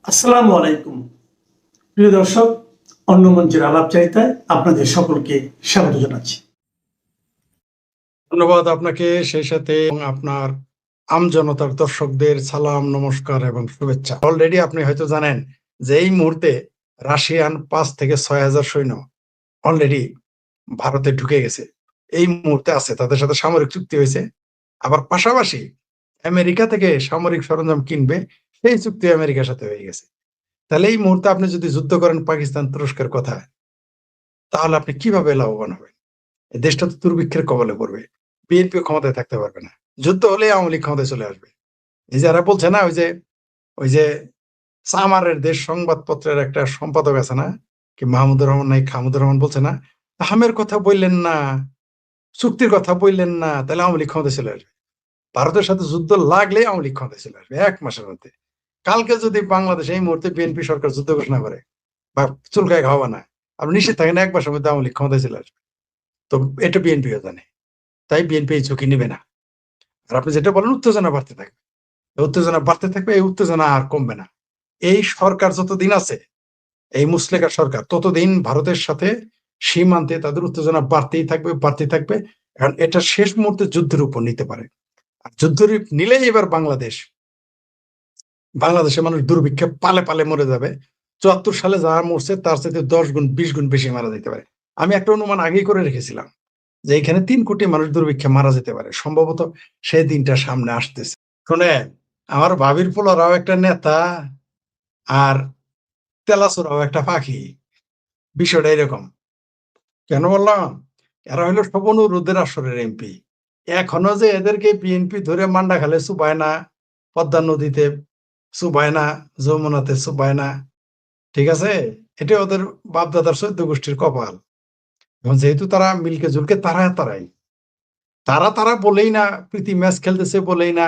আসসালামু আলাইকুম প্রিয় দর্শক, অন্য মঞ্চের আলাপচারিতায় আপনাদের সকলকে স্বাগত জানাচ্ছি। ধন্যবাদ আপনাকে, সেই সাথে আপনার আমজনতার দর্শকদের সালাম, নমস্কার এবং শুভেচ্ছা। অলরেডি আপনি হয়তো জানেন যে এই মুহূর্তে রাশিয়ান 5,000 থেকে 6,000 সৈন্য অলরেডি ভারতে ঢুকে গেছে, এই মুহূর্তে আছে, তাদের সাথে সামরিক চুক্তি হয়েছে। আবার পাশাপাশি আমেরিকা থেকে সামরিক সরঞ্জাম কিনবে, সেই চুক্তি আমেরিকার সাথে হয়ে গেছে। তাহলে এই মুহূর্তে আপনি যদি যুদ্ধ করেন পাকিস্তান তুরস্কের কথা, তাহলে আপনি কিভাবে লাভবান হবেন? এই দেশটা তো দুর্ভিক্ষের কবলে পড়বে, বিএনপি ক্ষমতায় থাকতে পারবে না, যুদ্ধ হলে আওয়ামী লীগ ক্ষমতায় চলে আসবে। এই যারা বলছে না, ওই যে সামারের দেশ সংবাদপত্রের একটা সম্পাদক আছে না, কি মাহমুদুর রহমান নাই খামুদুর রহমান, বলছে না, আহমের কথা বললেন না, চুক্তির কথা বললেন না, তাহলে আওয়ামী লীগ ক্ষমতায় চলে আসবে। ভারতের সাথে যুদ্ধ লাগলে আওয়ামী লীগ ক্ষমতায় চলে আসবে 1 মাসের মধ্যে। কালকে যদি বাংলাদেশ এই মুহূর্তে বিএনপি সরকার যুদ্ধ ঘোষণা করে বা চুলকায় খাওয়া না, আপনি নিশ্চিত থাকেন 1 মাসের মধ্যে আওয়ামী লীগ ক্ষমতায় চলে আসবে। তো এটা বিএনপিও জানে, তাই বিএনপি এই ঝুঁকি নেবে না। আর আপনি যেটা বলেন উত্তেজনা বাড়তে থাকবে, উত্তেজনা বাড়তে থাকবে, এই উত্তেজনা আর কমবে না। এই সরকার যতদিন আছে, এই মুসলেকা সরকার, ততদিন ভারতের সাথে সীমান্তে তাদের উত্তেজনা বাড়তেই থাকবে। কারণ এটা শেষ মুহূর্তে যুদ্ধের উপর নিতে পারে। আর যুদ্ধ নিলেই এবার বাংলাদেশের মানুষ দুর্ভিক্ষে পালে পালে মরে যাবে। 74 সালে যারা মরছে তার চাইতে 10 গুণ 20 গুণ বেশি মারা যেতে পারে। আমি একটা অনুমান আগেই করে রেখেছিলাম যে এখানে 3 কোটি মানুষ দুর্ভিক্ষে মারা যেতে পারে। সম্ভবত সেই দিনটা সামনে আসতেছে। শোনেন, আমার ভাবির পোলারাও একটা নেতা, আর তেলাসুরাও একটা পাখি। বিষয়টা এরকম। কেন বললাম? এরা হইলো স্বপন রোদের আসরের এমপি। এখনো যে এদেরকে বিএনপি ধরে মান্ডা খালে চুবায় না, পদ্মা নদীতে চুবায় না, যমুনাতে চুবায় না, ঠিক আছে? এটা ওদের বাপদাদার 14 গোষ্ঠীর কপাল। এখন যেহেতু তারা মিলকে জুলকে তারা বলেই না, প্রীতি ম্যাচ খেলতেছে বলেই না,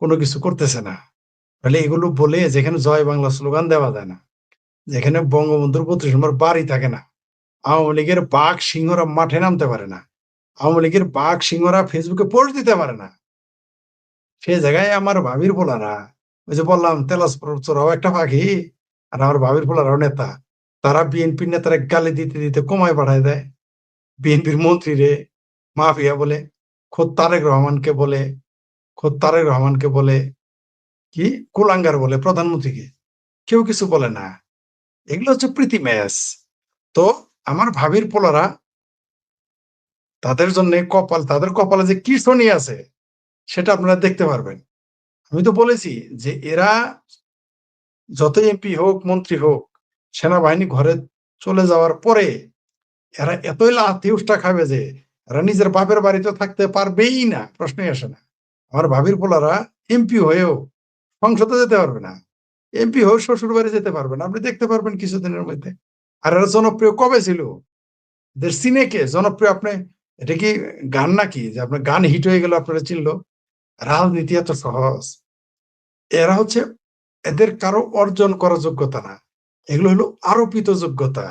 কোনো কিছু করতেছে না। তাহলে এগুলো বলে যেখানে জয় বাংলা স্লোগান দেওয়া যায় না, যেখানে বঙ্গবন্ধুর 32 নম্বর বাড়ি থাকে না, আওয়ামী লীগের বাঘ সিংহরা মাঠে নামতে পারে না, আওয়ামী লীগের বাঘ সিংহরা ফেসবুকে পোস্ট দিতে পারে না, সে জায়গায় আমার ভাবির পোলারা, ওই যে বললাম তেলাসরাও একটা পাখি, আর আমার ভাবির পোলারাও নেতা, তারা বিএনপির নেতারা গালি দিতে দিতে কমায় পাঠায় দেয়। বিএনপির মন্ত্রীরে মাফিয়া বলে, খোদ তারেক রহমানকে বলে কি কুলাঙ্গার বলে প্রধানমন্ত্রীকে, কেউ কিছু বলে না। এগুলো হচ্ছে প্রীতি ম্যাচ। তো আমার ভাবির পোলারা, তাদের জন্য তাদের কপালে যে কি শনি আছে সেটা আপনারা দেখতে পারবেন। আমি তো বলেছি যে এরা যত এমপি হোক মন্ত্রী হোক, সেনাবাহিনী ঘরে চলে যাওয়ার পরে এরা এতই লাথি উষ্টা খাবে যে এরা নিজের বাপের বাড়িতে থাকতে পারবেই না, প্রশ্নই আসে না। আমার ভাবির পোলারা এমপি হয়েও সংসদে যেতে পারবে না, এমপি হয়েও শ্বশুর বাড়ি যেতে পারবে না, আপনি দেখতে পারবেন কিছুদিনের মধ্যে। আর এরা জনপ্রিয় কবে ছিল, এদের সিনে কে জনপ্রিয়? আপনি এটা কি গান নাকি যে আপনার গান হিট হয়ে গেল আপনারা চিনলো? রাজনীতি এত সহজ? এরা হচ্ছে, এদের কারো অর্জন করার যোগ্যতা না, এগুলো হলো আরোপিত যোগ্যতা।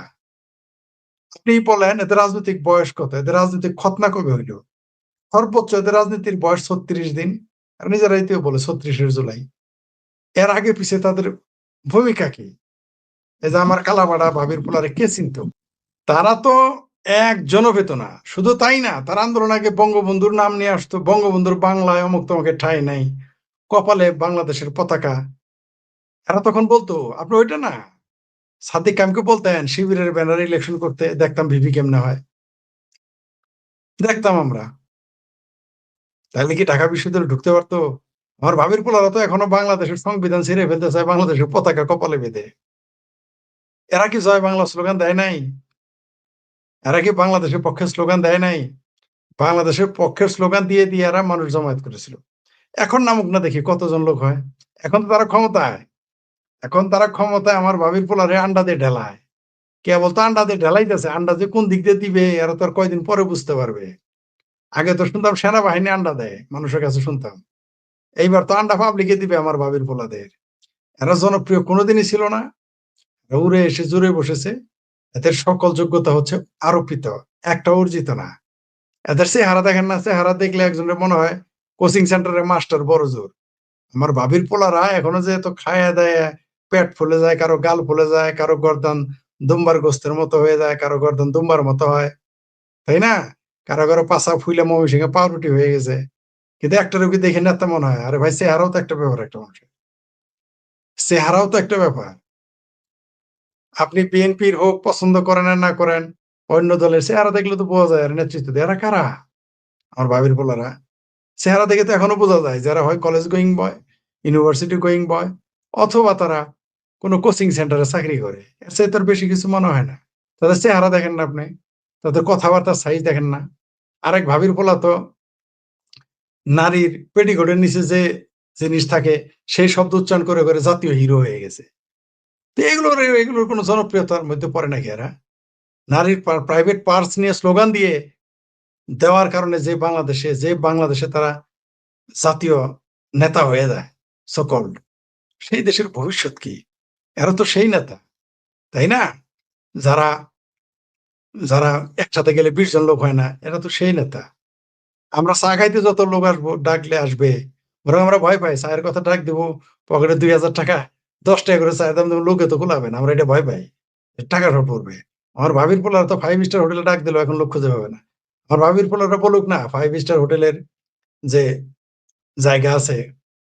আপনি বলেন এদের রাজনৈতিক বয়স কত, এদের রাজনৈতিক খতনা কবে হইল? সর্বোচ্চ এদের রাজনীতির বয়স 36 দিন, আর নিজেরাই তো বলে 36 জুলাই। এর আগে পিছিয়ে তাদের ভূমিকা কি? এই যে আমার কালাপাড়া ভাবির পোলারে কে চিনত? তারা তো একজনও পেত না। শুধু তাই না, তারা আন্দোলন আগে বঙ্গবন্ধুর নাম নিয়ে আসতো, বঙ্গবন্ধুর বাংলায় অমুক তমুকে ঠাঁই নাই, কপালে বাংলাদেশের পতাকা। এরা তখন বলতো আপনি ওইটা না, সাদিক কামকে বলতেন শিবিরের ব্যানারে ইলেকশন করতে, দেখতাম ভিপি কেমনে হয়, দেখতাম আমরা। তাহলে কি ঢাকা বিশ্ববিদ্যালয়ে ঢুকতে পারতো? আমার ভাবির পোলারা তো এখনো বাংলাদেশের সংবিধান ছিঁড়ে ফেলতে চায়, বাংলাদেশের পতাকা কপালে বেঁধে। এরা কি জয় বাংলা স্লোগান দেয় নাই? এরা কি বাংলাদেশের পক্ষে স্লোগান দেয় নাই? বাংলাদেশের পক্ষের স্লোগান দিয়ে দিয়ে এরা মানুষ জমায়েত করেছিল। এখন নামুক না দেখি কতজন লোক হয়। এখন তো তারা ক্ষমতায়, আমার ভাবির পোলারে আন্ডা দিয়ে ঢেলায়। কেবল তো আন্ডা দিয়ে ঢেলাইতেছে, আন্ডা যে কোন দিক দিয়ে দিবে এরা তো আর কয়দিন পরে বুঝতে পারবে। আগে তো শুনতাম সেনাবাহিনী আন্ডা দেয়, মানুষের কাছে শুনতাম। এইবার তো আন্ডা পাবলিকে দিবে আমার ভাবির পোলাদের। এরা জনপ্রিয় কোনোদিনই ছিল না, উড়ে এসে জুড়ে বসেছে। এদের সকল যোগ্যতা হচ্ছে আরোপিত, একটা অর্জিত না। এদের চেহারা দেখেন না, চেহারা দেখলে একজনের মনে হয় কোচিং সেন্টারের মাস্টার বড় জোর। আমার ভাবির পোলারা এখনো যে এত খায়া দেয় পেট ফুলে যায়, কারো গাল ফুলে যায়, কারো গর্দন দুম্বার গোস্তের মতো হয়ে যায়, কারো গর্দন দুম্বার মতো হয়, তাই না? কারো কারো পাছা ফুলে ময়মনসিংহে পাউরুটি হয়ে গেছে। কিন্তু একটা রোগী দেখে নেতা মনে হয়, আরে ভাই চেহারাও তো একটা ব্যাপার, একটা মানুষের চেহারাও তো একটা ব্যাপার। আপনি বিএনপির হোক পছন্দ করেন আর না করেন, অন্য দলের চেহারা দেখলে তো বোঝা যায় আর নেতৃত্ব দেয় এরা কারা? আমার ভাবির পোলারা চেহারা দেখে তো এখনো বোঝা যায় যারা হয় কলেজ গোয়িং বয়, ইউনিভার্সিটি গোয়িং বয়, অথবা তারা কোনো কোচিং সেন্টারে চাকরি করে। এর চাইতে আর বেশি কিছু মনে হয় না। তাদের চেহারা দেখেন না আপনি, তাদের কথাবার্তার সাইজ দেখেন না। আরেক ভাবির পোলা তো নারীর পেটিকোটের নিচে যে জিনিস থাকে সেই শব্দ উচ্চারণ করে করে জাতীয় হিরো হয়ে গেছে। তো এগুলোর কোনো জনপ্রিয়তার মধ্যে পড়ে নাকি এরা? নারীর প্রাইভেট পার্টস নিয়ে স্লোগান দিয়ে দেওয়ার কারণে যে বাংলাদেশে তারা জাতীয় নেতা হয়ে যায় সো কল্ড, সেই দেশের ভবিষ্যৎ কি? এরা তো সেই নেতা, তাই না? যারা যারা একসাথে গেলে 20 জন লোক হয় না, এরা তো সেই নেতা। আমরা চা খাইতে যত লোক আসবো, ডাকলে আসবে, বরং আমরা ভয় পাই। চায়ের কথা ডাক দেবো, পকেটে 2000 টাকা, 10 টাকা করে চায়ের দাম দেবো, লোকে তো কুলাবে না, আমরা এটা ভয় পাই, টাকা শর্ট পড়বে। আমার ভাবির পোলারা তো 5 স্টার হোটেলে ডাক দিল, এখন লোক খুঁজে পাবে না। আমার ভাবির পোলারা বলুক না 5 স্টার হোটেলের যে জায়গা আছে,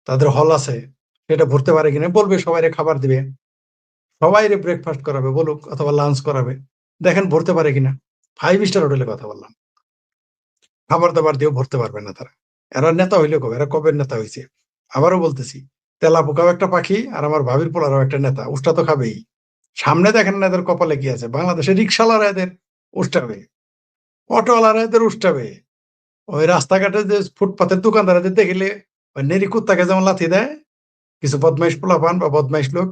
তাদের হল আছে, সেটা ভরতে পারে কিনা, বলবে সবাইরে খাবার দিবে, সবাইরে ব্রেকফাস্ট করাবে বলুক, অথবা লাঞ্চ করাবে, দেখেন ভরতে পারে কিনা। 5 স্টার হোটেলে কথা বললাম, খাবার দাবার দিয়েও ভরতে পারবে না তারা। এরা নেতা হইলে কবে? এরা কবে নেতা হয়েছে? আবারও বলতেছি, তেলা পোকাও একটা পাখি, আর আমার ভাবির পোলারও একটা নেতা, উষ্টা তো খাবেই। সামনে দেখেন না এদের কপালে কি আছে। বাংলাদেশে রিক্সাওয়ালারা এদের উষ্টাবে, অটোওয়ালারা এদের উষ্টাবে, ওই রাস্তাঘাটে যে ফুটপাতের দোকানদারদের দেখলে ওই নেরি কুত্তাকে যেমন লাথি দেয় কিছু বদমাইশ পোলাপান বা বদমাইশ লোক,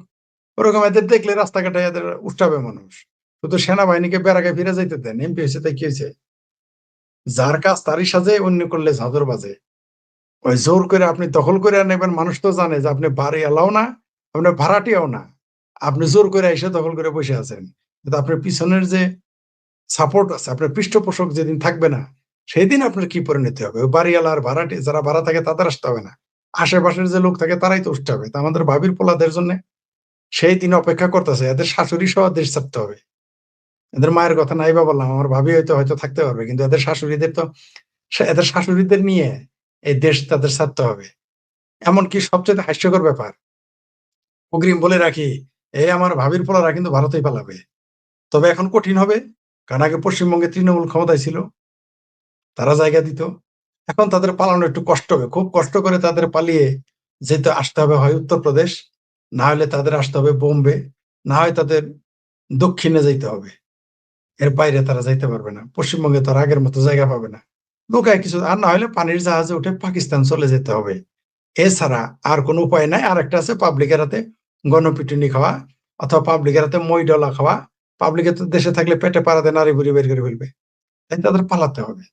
ওরকম এদের দেখলে রাস্তাঘাটে এদের উষ্টাবে মানুষ। শুধু সেনাবাহিনীকে বেড়াকে ফিরে যাইতে দেন, এমপি হয়েছে তাই কি হয়েছে? যার কাজ তারই সাজে, অন্য করলে ঝাঁঝর বাজে। ওই জোর করে আপনি দখল করে নেবেন, মানুষ তো জানে যে আপনি বাড়ি এলাও না, আপনি ভাড়াটিয়াও না, আপনি জোর করে এসে দখল করে বসে আছেন। কিন্তু আপনার পিছনের যে সাপোর্ট আছে, আপনার পৃষ্ঠপোষক যেদিন থাকবে না, সেই দিন আপনার কি পরিণতি হবে? ওই বাড়িওয়ালা আর ভাড়াটি যারা ভাড়া থাকে তাদের আসতে হবে না, আশেপাশের যে লোক থাকে তারাই তো উঠতে হবে। তা আমাদের ভাবির পোলাদের জন্য সেই দিন অপেক্ষা করতেছে, এদের শাশুড়ি সহ দেশ ছাড়তে হবে। এদের মায়ের কথা নাই বা বললাম, আমার ভাবি হয়তো হয়তো থাকতে পারবে, কিন্তু এদের শাশুড়িদের তো, এদের শাশুড়িদের নিয়ে এই দেশ তাদের ছাড়তে হবে। এমনকি সবচেয়ে হাস্যকর ব্যাপার, অগ্রিম বলে রাখি, এই আমার ভাবির পোলারা কিন্তু ভারতেই পালাবে। তবে এখন কঠিন হবে, কারণ আগে পশ্চিমবঙ্গে তৃণমূল ক্ষমতায় ছিল, তারা জায়গা দিত। এখন তাদের পালানো একটু কষ্ট হবে, খুব কষ্ট করে তাদের পালিয়ে যেতে আসতে হবে, হয় উত্তরপ্রদেশ, না হলে তাদের আসতে হবে বোম্বে, না হয় তাদের দক্ষিণে যাইতে হবে। এর বাইরে তারা যাইতে পারবে না। পশ্চিমবঙ্গে তো আর আগের মতো জায়গা পাবে না, লোকায় কিছু, আর না হলে পানির জাহাজে উঠে পাকিস্তান চলে যেতে হবে। এছাড়া আর কোনো উপায় নাই। আর একটা আছে পাবলিকের হাতে গণপিটুনি খাওয়া, অথবা পাবলিকের হাতে মই ডলা খাওয়া। পাবলিকের তো দেশে থাকলে পেটে পাড়া দিয়ে নারী বুড়ি বের করে ফেলবে, তাই তাদের পালাতে হবে।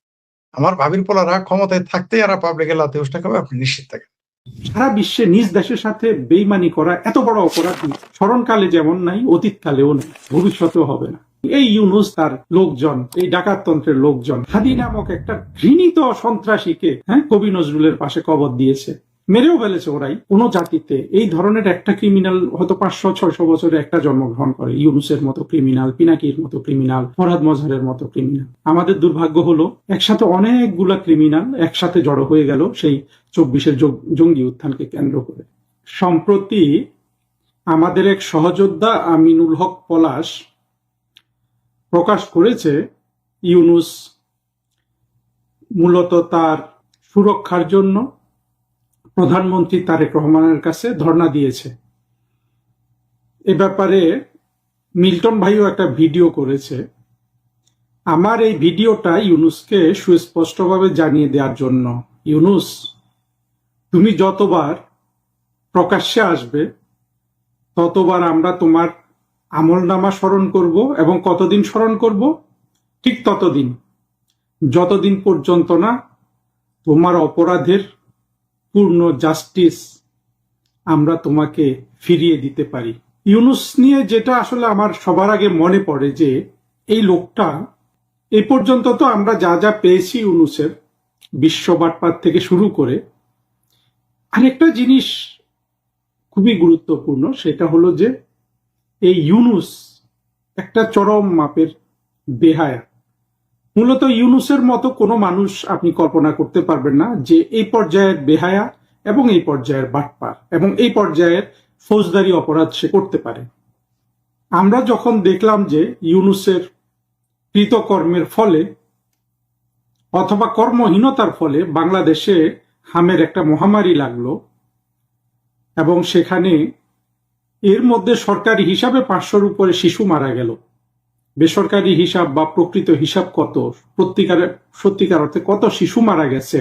আমার ভাবির পোলারা ক্ষমতায় থাকতেই এরা পাবলিকের লাথি উষ্টা খাবে, আপনি নিশ্চিত থাকেন। সারা বিশ্বে নিজ দেশের সাথে বেইমানি করা এত বড় অপরাধ স্মরণকালে যেমন নাই, অতীতকালেও নাই, ভবিষ্যতেও হবে না। এই ইউনুস তার লোকজন, এই ডাকাততন্ত্রের লোকজন হাদি নামক একটা ঘৃণিত সন্ত্রাসীকে কবি নজরুলের পাশে কবর দিয়েছে, মেরেও ফেলেছে। ওরাই কোনো জাতিতে এই ধরনের একটা ক্রিমিনাল হয়তো 500-600 বছরে একটা জন্মগ্রহণ করে, ইউনুসের মতো ক্রিমিনাল, পিনাকির মতো ক্রিমিনাল, ফরহাদ মজহারের মতো ক্রিমিনাল। আমাদের দুর্ভাগ্য হলো একসাথে অনেকগুলা ক্রিমিনাল একসাথে জড়ো হয়ে গেল সেই 24-এর জঙ্গি উত্থানকে কেন্দ্র করে। সম্প্রতি আমাদের এক সহযোদ্ধা আমিনুল হক পলাশ প্রকাশ করেছে ইউনুস মূলত তার সুরক্ষার জন্য প্রধানমন্ত্রী তারেক রহমানের কাছে ধর্ণা দিয়েছে। এ ব্যাপারে মিল্টন ভাইও একটা ভিডিও করেছে। আমার এই ভিডিওটা ইউনুসকে সুস্পষ্টভাবে জানিয়ে দেওয়ার জন্য, ইউনুস তুমি যতবার প্রকাশ্যে আসবে ততবার আমরা তোমার আমলনামা স্মরণ করব, এবং কতদিন স্মরণ করব? ঠিক ততদিন, যতদিন পর্যন্ত না তোমার অপরাধের পূর্ণ জাস্টিস আমরা তোমাকে ফিরিয়ে দিতে পারি। ইউনুস নিয়ে যেটা আসলে আমার সবার আগে মনে পড়ে যে এই লোকটা, এ পর্যন্ত তো আমরা যা যা পেয়েছি ইউনুসের, বিশ্ব বাটপাত থেকে শুরু করে, আরেকটা জিনিস খুবই গুরুত্বপূর্ণ, সেটা হলো যে এই ইউনূস একটা চরম মাপের বেহায়া। মূলত ইউনূসের মতো কোনো মানুষ আপনি কল্পনা করতে পারবেন না যে এই পর্যায়ের বেহায়া এবং এই পর্যায়ের বাটপার এবং এই পর্যায়ের ফৌজদারি অপরাধ সে করতে পারে। আমরা যখন দেখলাম যে ইউনূসের কৃতকর্মের ফলে অথবা কর্মহীনতার ফলে বাংলাদেশে হামের একটা মহামারী লাগলো এবং সেখানে এর মধ্যে সরকারি হিসাবে 500-র উপরে শিশু মারা গেল, বেসরকারি হিসাব বা প্রকৃত হিসাব কত, সত্যিকার অর্থে কত শিশু মারা গেছে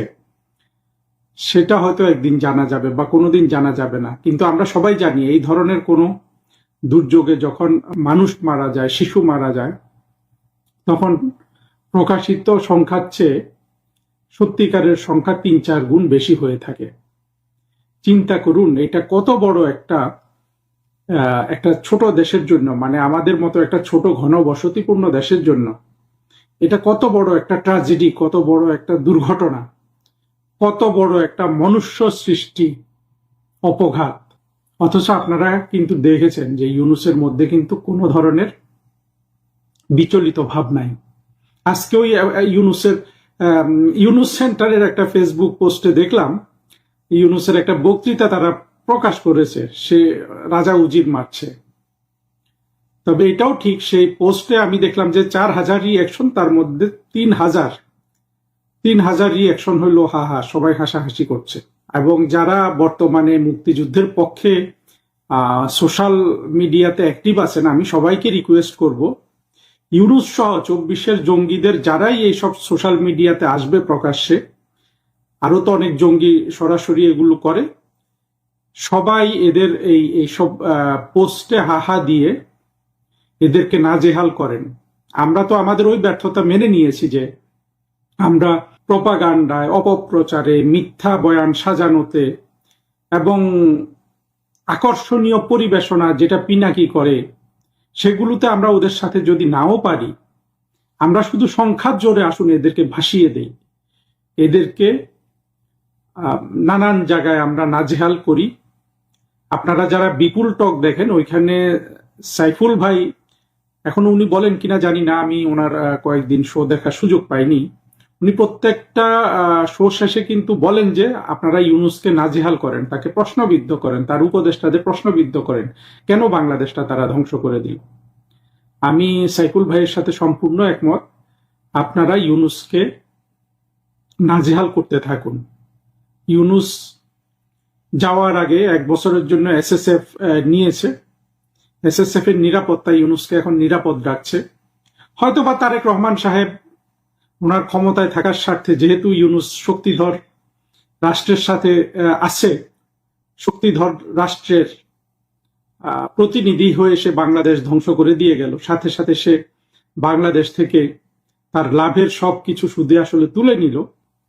সেটা হয়তো একদিন জানা যাবে বা কোনোদিন জানা যাবে না। কিন্তু আমরা সবাই জানি এই ধরনের কোনো দুর্যোগে যখন মানুষ মারা যায়, শিশু মারা যায়, তখন প্রকাশিত সংখ্যার চেয়ে সত্যিকারের সংখ্যা 3-4 গুণ বেশি হয়ে থাকে। চিন্তা করুন এটা কত বড় একটা ছোট দেশের জন্য, মানে আমাদের মতো একটা ছোট ঘনবসতিপূর্ণ দেশের জন্য এটা কত বড় একটা ট্র্যাজেডি, কত বড় একটা দুর্ঘটনা, কত বড় একটা মনুষ্য সৃষ্টি অপঘাত। অথচ আপনারা কিন্তু দেখেছেন যে ইউনূসের মধ্যে কিন্তু কোনো ধরনের বিচলিত ভাব নাই। আজকে ওই ইউনূস সেন্টারের একটা ফেসবুক পোস্টে দেখলাম ইউনূসের একটা বক্তৃতা তারা প্রকাশ করেছে, সে রাজা উজির মারছে। তবে এটাও ঠিক, সেই পোস্টে আমি দেখলাম যে 4000 রিঅ্যাকশন, তার মধ্যে 3000 রিঅ্যাকশন হইল হা হা, সবাই হাসাহাসি করছে। এবং যারা বর্তমানে মুক্তিযুদ্ধের পক্ষে সোশ্যাল মিডিয়াতে অ্যাক্টিভ আছেন, আমি সবাইকে রিকোয়েস্ট করব ইউনূস সহ 24-এর জঙ্গিদের যারাই এইসব সোশ্যাল মিডিয়াতে আসবে প্রকাশ্যে, আরো তো অনেক জঙ্গি সরাসরি এগুলো করে, সবাই এদের এইসব পোস্টে হাহা দিয়ে এদেরকে নাজেহাল করেন। আমরা তো আমাদের ওই ব্যর্থতা মেনে নিয়েছি যে আমরা প্রপাগান্ডায়, অপপ্রচারে, মিথ্যা বয়ান সাজানোতে এবং আকর্ষণীয় পরিবেশনা যেটা পিনাকি করে সেগুলোতে আমরা ওদের সাথে যদি নাও পারি, আমরা শুধু সংখ্যার জোরে আসুন এদেরকে ভাসিয়ে দেই, এদেরকে নানান জায়গায় আমরা নাজেহাল করি। আপনারা যারা বিপুল টক দেখেন, ওইখানে সাইফুল ভাই, এখন উনি বলেন কিনা জানি না, আমি ওনার কয়েকদিন শো দেখার সুযোগ পাইনি, উনি প্রত্যেকটা শো শেষে কিন্তু বলেন যে আপনারা ইউনূসকে নাজেহাল করেন, তাকে প্রশ্নবিদ্ধ করেন, তার উপদেষ্টাদের প্রশ্নবিদ্ধ করেন, কেন বাংলাদেশটা তারা ধ্বংস করে দিল। আমি সাইফুল ভাইয়ের সাথে সম্পূর্ণ একমত, আপনারা ইউনূসকে নাজেহাল করতে থাকুন। ইউনূস যাওয়ার আগে 1 বছরের জন্য এসএসএফ নিয়েছে, এসএসএফ এর নিরাপত্তা ইউনূসকে এখন নিরাপদ রাখছে। হয়তোবা তারেক রহমান সাহেব ওনার ক্ষমতায় থাকার স্বার্থে, যেহেতু ইউনূস শক্তিধর রাষ্ট্রের সাথে আছে, শক্তিধর রাষ্ট্রের প্রতিনিধি হয়ে সে বাংলাদেশ ধ্বংস করে দিয়ে গেল, সাথে সাথে সে বাংলাদেশ থেকে তার লাভের সবকিছু সুদে আসলে তুলে নিল।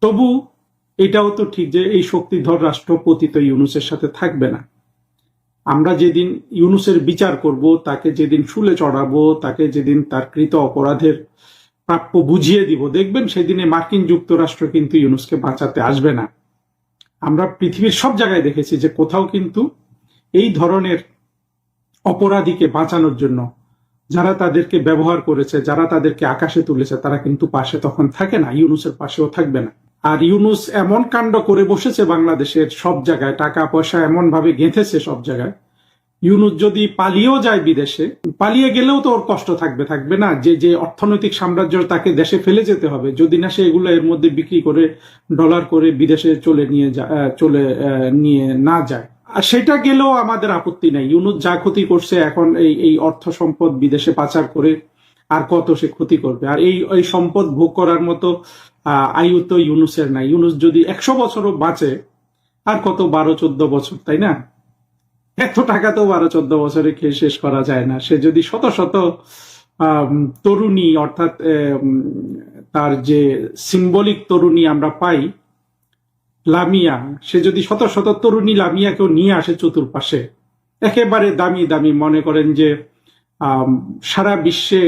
তবু এটাও তো ঠিক যে এই শক্তিধর রাষ্ট্র পতিত ইউনূসের সাথে থাকবে না। আমরা যেদিন ইউনূসের বিচার করব, তাকে যেদিন শুলে চড়াবো, তাকে যেদিন তার কৃত অপরাধের প্রাপ্য বুঝিয়ে দিব, দেখবেন সেদিনে মার্কিন যুক্তরাষ্ট্র কিন্তু ইউনূসকে বাঁচাতে আসবে না। আমরা পৃথিবীর সব জায়গায় দেখেছি যে কোথাও কিন্তু এই ধরনের অপরাধীকে বাঁচানোর জন্য যারা তাদেরকে ব্যবহার করেছে, যারা তাদেরকে আকাশে তুলেছে, তারা কিন্তু পাশে তখন থাকে না, ইউনূসের পাশেও থাকবে না। আর ইউনূস এমন কাণ্ড করে বসেছে বাংলাদেশের সব জায়গায়, টাকা পয়সা এমন ভাবে গেঁথেছে সব জায়গায়, ইউনূস যদি পালিয়েও যায় বিদেশে, পালিয়ে গেলেও তো ওর কষ্ট থাকবে না, যে অর্থনৈতিক সাম্রাজ্য তাকে দেশে ফেলে যেতে হবে, যদি না সে এগুলো এর মধ্যে বিক্রি করে ডলার করে বিদেশে নিয়ে না যায়। আর সেটা গেলেও আমাদের আপত্তি নাই। ইউনূস যা ক্ষতি করছে এখন এই অর্থ সম্পদ বিদেশে পাচার করে আর কত সে ক্ষতি করবে। আর এই সম্পদ ভোগ করার মতো আয়ু তো ইউনূসের নাই। ইউনূস যদি 100 বছরও বাঁচে, আর কত 12-14 বছর, তাই না? এত টাকা তো 12-14 বছরে খেয়ে শেষ করা যায় না। সে যদি শত শত তরুণী, অর্থাৎ তার যে সিম্বলিক তরুণী আমরা পাই, লামিয়া, সে যদি শত শত তরুণী লামিয়াকেও নিয়ে আসে চতুর্পাশে, একেবারে দামি দামি, মনে করেন যে সারা বিশ্বে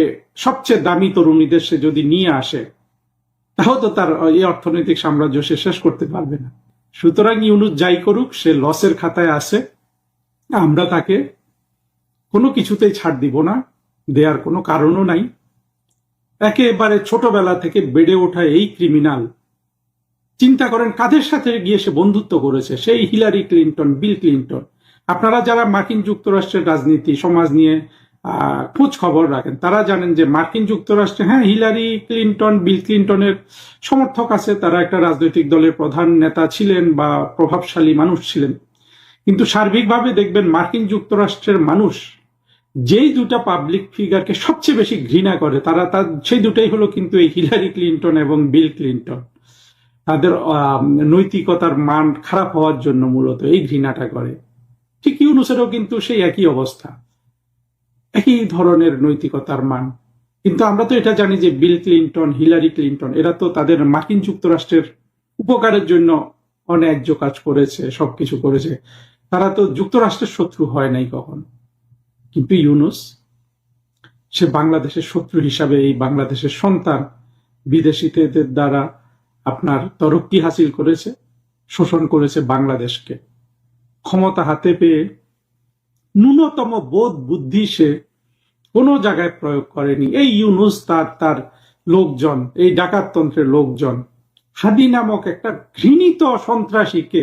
সবচেয়ে দামি তরুণীদের সে যদি নিয়ে আসে, তাও তো তার এই অর্থনৈতিক সাম্রাজ্য সে শেষ করতে পারবে না। সুতরাং ইউনূস যাই করুক, সে লসের খাতায় আছে। আমরা তাকে কোনো কিছুতেই ছাড় দিব না, দেওয়ার কোনো কারণও নাই। একেবারে ছোটবেলা থেকে বেড়ে ওঠা এই ক্রিমিনাল, চিন্তা করেন কাদের সাথে গিয়ে সে বন্ধুত্ব করেছে, সেই হিলারি ক্লিনটন, বিল ক্লিনটন। আপনারা যারা মার্কিন যুক্তরাষ্ট্রের রাজনীতি সমাজ নিয়ে খোঁজ খবর রাখেন তারা জানেন যে মার্কিন যুক্তরাষ্ট্রে হ্যাঁ হিলারি ক্লিনটন, বিল ক্লিনটনের সমর্থক আছে, তারা একটা রাজনৈতিক দলের প্রধান নেতা ছিলেন বা প্রভাবশালী মানুষ ছিলেন, কিন্তু সার্বিকভাবে দেখবেন মার্কিন যুক্তরাষ্ট্রের মানুষ যেই দুটা পাবলিক ফিগারকে সবচেয়ে বেশি ঘৃণা করে তারা সেই দুটাই হলো কিন্তু এই হিলারি ক্লিনটন এবং বিল ক্লিনটন। তাদের নৈতিকতার মান খারাপ হওয়ার জন্য মূলত এই ঘৃণাটা করে। ঠিক ইউনূসেরও কিন্তু সেই একই অবস্থা, একই ধরনের নৈতিকতার মান। কিন্তু আমরা তো এটা জানি যে বিল ক্লিনটন, হিলারি ক্লিনটন এরা তো তাদের মার্কিন যুক্তরাষ্ট্রের উপকারের জন্য অন্যায্য কাজ করেছে, সবকিছু করেছে, তারা তো যুক্তরাষ্ট্রের শত্রু হয় নাই কখন। কিন্তু ইউনূস সে বাংলাদেশের শত্রু হিসাবে এই বাংলাদেশের সন্তান বিদেশিদের দ্বারা আপনার তরক্কি হাসিল করেছে, শোষণ করেছে বাংলাদেশকে। ক্ষমতা হাতে পেয়ে ন্যূনতম বোধ বুদ্ধি সে কোনো জায়গায় প্রয়োগ করেনি। এই ইউনূস তার লোকজন, এই ডাকাততন্ত্রের লোকজন, হাদি নামক একটা ঘৃণিত সন্ত্রাসীকে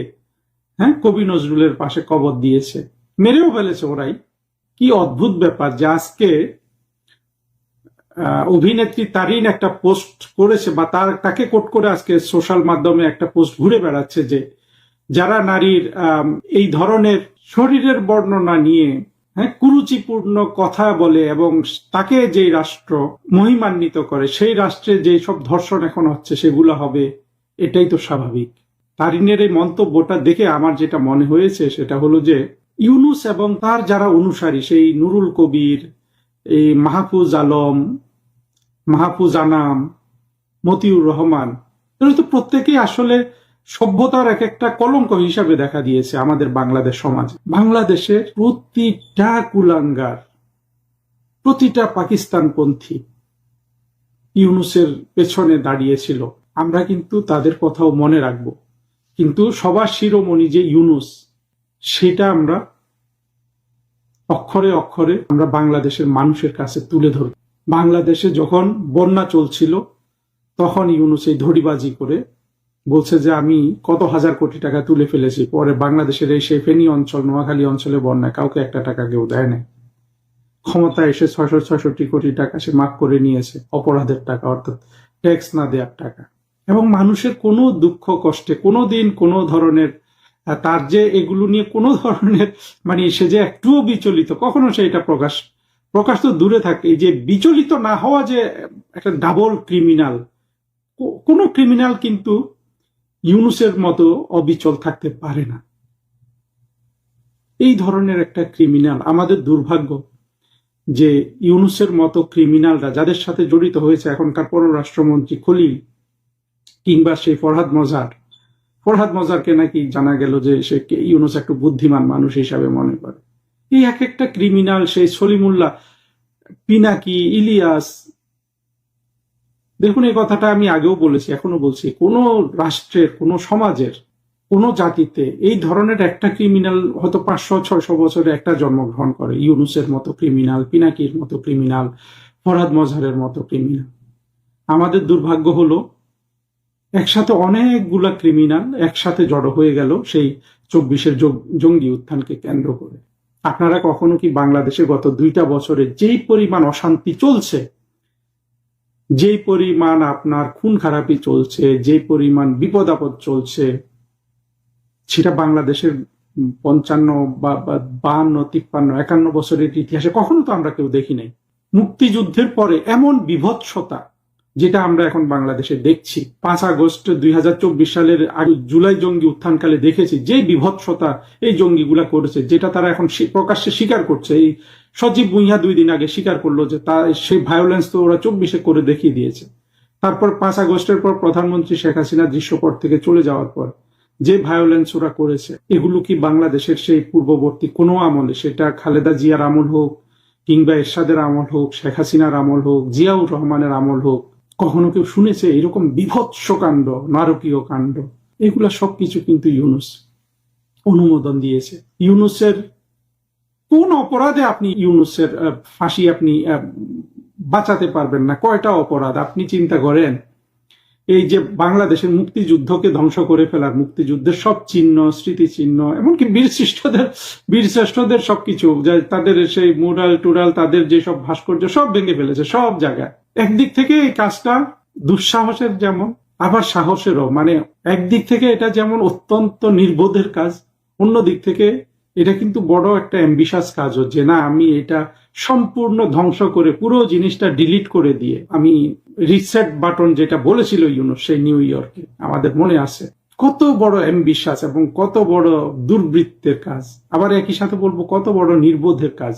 কবি নজরুলের পাশে কবর দিয়েছে, মেরেও ফেলেছে ওরাই। কি অদ্ভুত ব্যাপার যে আজকে অভিনেত্রী তারিন একটা পোস্ট করেছে বা তাকে কোট করে আজকে সোশ্যাল মাধ্যমে একটা পোস্ট ঘুরে বেড়াচ্ছে যে যারা নারীর এই ধরনের শরীরের বর্ণনা নিয়ে কুরুচিপূর্ণ কথা বলে এবং তাকে যে রাষ্ট্র মহিমান্বিত করে সেই রাষ্ট্রে যে সব ধর্ষণ এখন হচ্ছে সেগুলো হবে, এটাই তো স্বাভাবিক। তারিনের এই মন্তব্যটা দেখে আমার যেটা মনে হয়েছে সেটা হলো যে ইউনূস এবং তার যারা অনুসারী, সেই নুরুল কবির, এই মাহফুজ আলম, মাহফুজ আনাম, মতিউর রহমান, এরা তো প্রত্যেকেই আসলে সভ্যতার এক একটা কলঙ্ক হিসাবে দেখা দিয়েছে আমাদের বাংলাদেশ সমাজে। বাংলাদেশের প্রতিটা কুলাঙ্গার, প্রতিটা পাকিস্তানপন্থী ইউনূসের পেছনে দাঁড়িয়েছিল। আমরা কিন্তু তাদের কথাও মনে রাখবো, কিন্তু সবার শিরোমণি যে ইউনূস, সেটা আমরা অক্ষরে অক্ষরে আমরা বাংলাদেশের মানুষের কাছে তুলে ধরব। বাংলাদেশে যখন বন্যা চলছিল তখন ইউনূস এই ধড়িবাজি করে বলছে যে আমি কত হাজার কোটি টাকা তুলে ফেলেছি, পরে বাংলাদেশের এই সেই ফেনী অঞ্চল, নোয়াখালী অঞ্চলে বন্যায় কাউকে একটা টাকা কেউ দেয় নাই। ক্ষমতা এসে 666 কোটি টাকা সে মাফ করে নিয়েছে, অপরাধের টাকা, অর্থাৎ ট্যাক্স না দেওয়ার টাকা। এবং মানুষের কোনো দুঃখ কষ্টে কোনোদিন কোনো ধরনের তার যে এগুলো নিয়ে কোনো ধরনের মানে সে যে একটুও বিচলিত, কখনো সে এটা প্রকাশ তো দূরে থাকে, এই যে বিচলিত না হওয়া যে একটা ডাবল ক্রিমিনাল। কোন ক্রিমিনাল কিন্তু ইউনূসের মতো অবিচল থাকতে পারে না। এই ধরনের একটা ক্রিমিনাল, আমাদের দুর্ভাগ্য যে ইউনূসের মতো ক্রিমিনালরা যাদের সাথে জড়িত হয়েছে এখনকার পররাষ্ট্রমন্ত্রী খলিল কিংবা সেই ফরহাদ মজারকে নাকি জানা গেল যে সে ইউনূস একটু বুদ্ধিমান মানুষ হিসাবে মনে করে। এই এক একটা ক্রিমিনাল, সেই সলিমুল্লাহ, পিনাকি, ইলিয়াস। দেখুন, এই কথাটা আমি আগেও বলেছি, এখনো বলছি, কোন রাষ্ট্রের, কোন সমাজের, কোন জাতিতে এই ধরনের একটা ক্রিমিনাল হয়তো 500-600 বছরে একটা জন্মগ্রহণ করে। ইউনূসের মতো ক্রিমিনাল, পিনাকির মতো ক্রিমিনাল, ফরহাদ মজারের মতো ক্রিমিনাল। আমাদের দুর্ভাগ্য হলো একসাথে অনেকগুলা ক্রিমিনাল একসাথে জড়ো হয়ে গেল সেই 24-এর জঙ্গি উত্থানকে কেন্দ্র করে। আপনারা কখনো কি বাংলাদেশে গত 2টা বছরে যেই পরিমাণ অশান্তি চলছে, যেই পরিমাণ আপনার খুন খারাপি চলছে, যে পরিমাণ বিপদ আপদ চলছে, সেটা বাংলাদেশের 55 বা 52, 53, 51 বছরের ইতিহাসে কখনো তো আমরা কেউ দেখি নাই। মুক্তিযুদ্ধের পরে এমন বিভৎসতা যেটা আমরা এখন বাংলাদেশে দেখছি, 5 আগস্ট 2024 সালের জুলাই জঙ্গি উত্থানকালে দেখেছি যে বিভৎসতা এই জঙ্গিগুলা করেছে, যেটা তারা এখন প্রকাশ্যে স্বীকার করছে। এই সজীব ভুঁইয়া 2 দিন আগে স্বীকার করলো যে সেই ভায়োলেন্স তো ওরা 24-এ করে দেখিয়ে দিয়েছে। তারপর 5 আগস্টের পর প্রধানমন্ত্রী শেখ হাসিনা দৃশ্যপট থেকে চলে যাওয়ার পর যে ভায়োলেন্স ওরা করেছে, এগুলো কি বাংলাদেশের সেই পূর্ববর্তী কোনো আমলে, সেটা খালেদা জিয়ার আমল হোক কিংবা এরশাদের আমল হোক, শেখ হাসিনার আমল হোক, জিয়াউর রহমানের আমল হোক, কখনো কেউ শুনেছে এরকম বিভৎস কাণ্ড, নারকীয় কাণ্ড? এগুলা সবকিছু কিন্তু ইউনূস অনুমোদন দিয়েছে। ইউনূসের কোন অপরাধে আপনি ইউনূসের ফাঁসি আপনি বাঁচাতে পারবেন না? কয়টা অপরাধ আপনি চিন্তা করেন? এই যে বাংলাদেশের মুক্তিযুদ্ধকে ধ্বংস করে ফেলার, মুক্তিযুদ্ধের সব চিহ্ন, স্মৃতিচিহ্ন, এমনকি বীরশ্রেষ্ঠদের সবকিছু, তাদের সেই মুরাল টুরাল, তাদের যেসব ভাস্কর্য সব ভেঙে ফেলেছে সব জায়গায়। একদিক থেকে এই কাজটা দুঃসাহসের যেমন, আবার সাহসেরও। মানে একদিক থেকে এটা যেমন অত্যন্ত নির্বোধের কাজ, অন্য দিক থেকে এটা কিন্তু বড় একটা অ্যাম্বিশাস কাজও, যে না আমি এটা সম্পূর্ণ ধ্বংস করে পুরো জিনিসটা ডিলিট করে দিয়ে আমি রিসেট বাটন যেটা বলেছিল ইউনূস সেই নিউ ইয়র্কে, আমাদের মনে আছে। কত বড় অ্যাম্বিশাস এবং কত বড় দুর্বৃত্তের কাজ, আবার একই সাথে বলবো কত বড় নির্বোধের কাজ।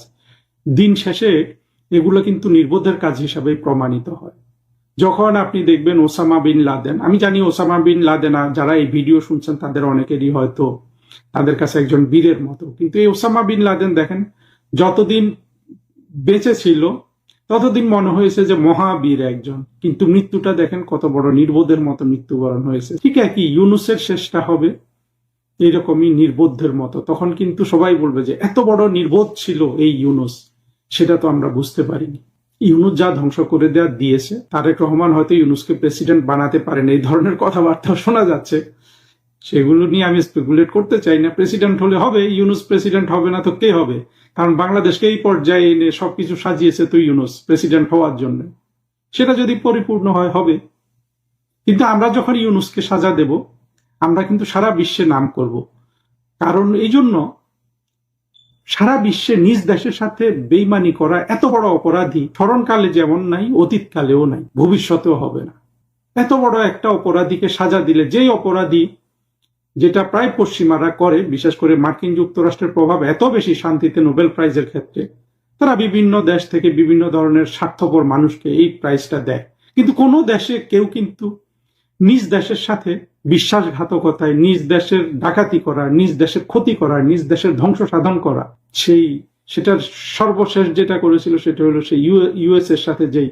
দিন শেষে এগুলো কিন্তু নির্বোধের কাজ হিসাবে প্রমাণিত হয়। যখন আপনি দেখবেন ওসামা বিন লাদেন, আমি জানি ওসামা বিন লাদেন যারা এই ভিডিও শুনছেন তাদের অনেকেরই হয়তো তাদের কাছে একজন বীরের মতো, কিন্তু এই ওসামা বিন লাদেন দেখেন যতদিন বেঁচে ছিল ততদিন মনে হয়েছে যে মহাবীর একজন, কিন্তু মৃত্যুটা দেখেন কত বড় নির্বোধের মতো মৃত্যুবরণ হয়েছে। ঠিক একই ইউনূসের শেষটা হবে এইরকমই নির্বোধের মতো। তখন কিন্তু সবাই বলবে যে এত বড় নির্বোধ ছিল এই ইউনূস, সেটা তো আমরা বুঝতে পারিনি। ইউনূস যা ধ্বংস করে দিয়েছে, তারেক রহমান হয়তো ইউনূসকে প্রেসিডেন্ট বানাতে পারেন, এই ধরনের কথাবার্তা শোনা যাচ্ছে। সেগুলো নিয়ে আমি স্পেকুলেট করতে চাই না। প্রেসিডেন্ট হলে হবে, ইউনূস প্রেসিডেন্ট হবে না তো কে হবে? কারণ বাংলাদেশকে এই পর্যায়ে এনে সবকিছু সাজিয়েছে তো ইউনূস প্রেসিডেন্ট হওয়ার জন্য। সেটা যদি পরিপূর্ণ হয় হবে, কিন্তু আমরা যখন ইউনূসকে সাজা দেব, আমরা কিন্তু সারা বিশ্বে নাম করব। কারণ এই জন্য সারা বিশ্বে নিজ দেশের সাথে বেইমানি করা এত বড় অপরাধী স্মরণকালে যেমন নাই, অতীতকালেও নাই, ভবিষ্যতেও হবে না। এত বড় একটা অপরাধীকে সাজা দিলে, যেই অপরাধী যেটা প্রায় পশ্চিমারা করে, বিশেষ করে মার্কিন যুক্তরাষ্ট্রের প্রভাব এত বেশি শান্তিতে নোবেল প্রাইজের ক্ষেত্রে, তারা বিভিন্ন দেশ থেকে বিভিন্ন ধরনের স্বার্থপর মানুষকে এই প্রাইজটা দেয়। কিন্তু কোনো দেশে কেউ কিন্তু নিজ দেশের সাথে বিশ্বাসঘাতকতায়, নিজ দেশের ডাকাতি করা, নিজ দেশের ক্ষতি করা, নিজ দেশের ধ্বংস সাধন করা, সেটার সর্বশেষ যেটা করেছিল সেটা হলো সেই ইউএস এর সাথে যেই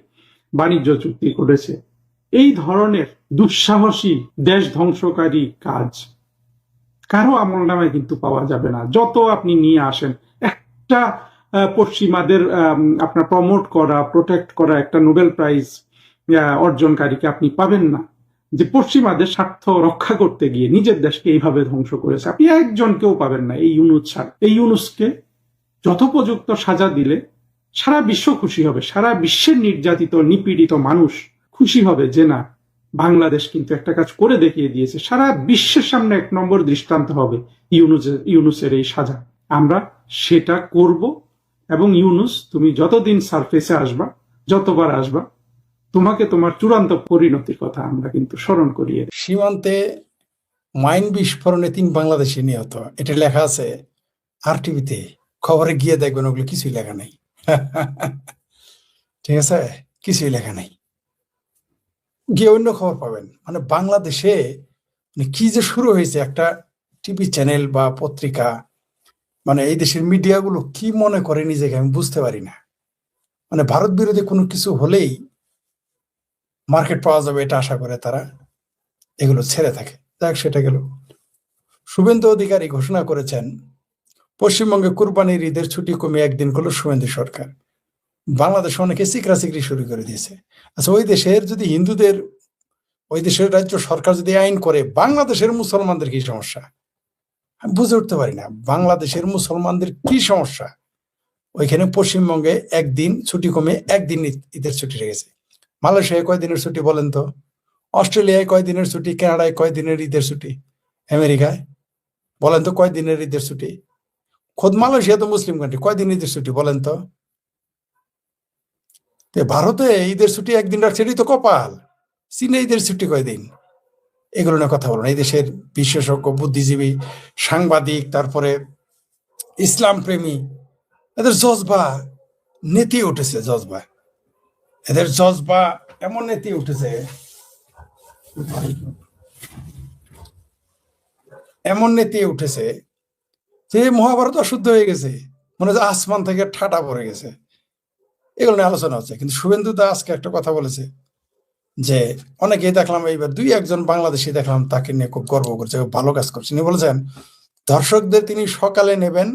বাণিজ্য চুক্তি করেছে। এই ধরনের দুঃসাহসী দেশ ধ্বংসকারী কাজ কারো আমল নামায় কিন্তু পাওয়া যাবে না। যত আপনি নিয়ে আসেন একটা পশ্চিমাদের আপনার প্রমোট করা, প্রোটেক্ট করা একটা নোবেল প্রাইজ অর্জনকারীকে আপনি পাবেন না, যে পশ্চিমাদের স্বার্থ রক্ষা করতে গিয়ে নিজের দেশকে এইভাবে ধ্বংস করেছে। আপনি একজনকেও পাবেন না এই ইউনূস ছাড়া। এই ইউনূসকে যথোপযুক্ত সাজা দিলে সারা বিশ্ব খুশি হবে, সারা বিশ্বের নির্যাতিত নিপীড়িত মানুষ খুশি হবে যে না, বাংলাদেশ কিন্তু একটা কাজ করে দেখিয়ে দিয়েছে। সারা বিশ্বের সামনে এক নম্বর দৃষ্টান্ত হবে ইউনূসের এই সাজা। আমরা সেটা করব। এবং ইউনূস, তুমি যতদিন সারফেসে আসবা, যতবার আসবা, তোমাকে তোমার চূড়ান্ত পরিণতির কথা আমরা কিন্তু স্মরণ করিয়ে। সীমান্তে মাইন বিস্ফোরণে 3 বাংলাদেশি নিহত, এটা লেখা আছে আরটিভিতে। খবরে গিয়ে দেখবেন ওগুলো কিছুই লেখা নাই। ঠিক আছে, কিছুই লেখা নাই, গিয়ে অন্য খবর পাবেন। মানে বাংলাদেশে কি যে শুরু হয়েছে, একটা টিভি চ্যানেল বা পত্রিকা, মানে এই দেশের মিডিয়াগুলো কি মনে করে নিজেকে আমি বুঝতে পারি না। মানে ভারত বিরোধী কোনো কিছু হলেই মার্কেট পাওয়া যাবে এটা আশা করে তারা এগুলো ছেড়ে থাকে। দেখ, সেটা গেল। শুভেন্দু অধিকারী ঘোষণা করেছেন পশ্চিমবঙ্গে কুরবানির ঈদের ছুটি কমিয়ে 1 দিন করলো শুভেন্দু সরকার। বাংলাদেশে অনেকে চিকরাচিকরি শুরু করে দিয়েছে। আচ্ছা, ওই দেশের যদি হিন্দুদের, ওই দেশের রাজ্য সরকার যদি আইন করে, বাংলাদেশের মুসলমানদের কি সমস্যা? আমি বুঝে উঠতে পারি না বাংলাদেশের মুসলমানদের কি সমস্যা। ওইখানে পশ্চিমবঙ্গে 1 দিন ছুটি কমে 1 দিন ঈদের ছুটি রেখেছে। মালয়েশিয়ায় কয় দিনের ছুটি বলেন তো? অস্ট্রেলিয়ায় কয় দিনের ছুটি? কানাডায় কয় দিনের ঈদের ছুটি? আমেরিকায় বলেন তো কয় দিনের ঈদের ছুটি? খোদ মালয়েশিয়া তো মুসলিম কান্ট্রি, কয় দিন ঈদের ছুটি বলেন তো? ভারতে ঈদের ছুটি 1 দিন রাখছে, এটাই তো কপাল। চীনে ঈদের ছুটি কয়দিন? এগুলো নিয়ে কথা বলেন। এই দেশের বিশেষজ্ঞ, বুদ্ধিজীবী, সাংবাদিক, তারপরে ইসলাম প্রেমী, এদের জজবা নেতিয়ে উঠেছে। এদের জজবা এমন নেতিয়ে উঠেছে, যে মহাভারত অশুদ্ধ হয়ে গেছে, মনে হচ্ছে আসমান থেকে ঠাটা পড়ে গেছে। এগুলো নিয়ে আলোচনা হচ্ছে। কিন্তু শুভেন্দু দা আজকে একটা কথা বলেছে যে অনেকেই দেখলাম, এইবার 2-1 বাংলাদেশি দেখলাম তাকে নিয়ে খুব গর্ব করছে, ভালো কাজ করছে। তিনি বলেছেন দর্শকদের তিনি সকালে নেবেন,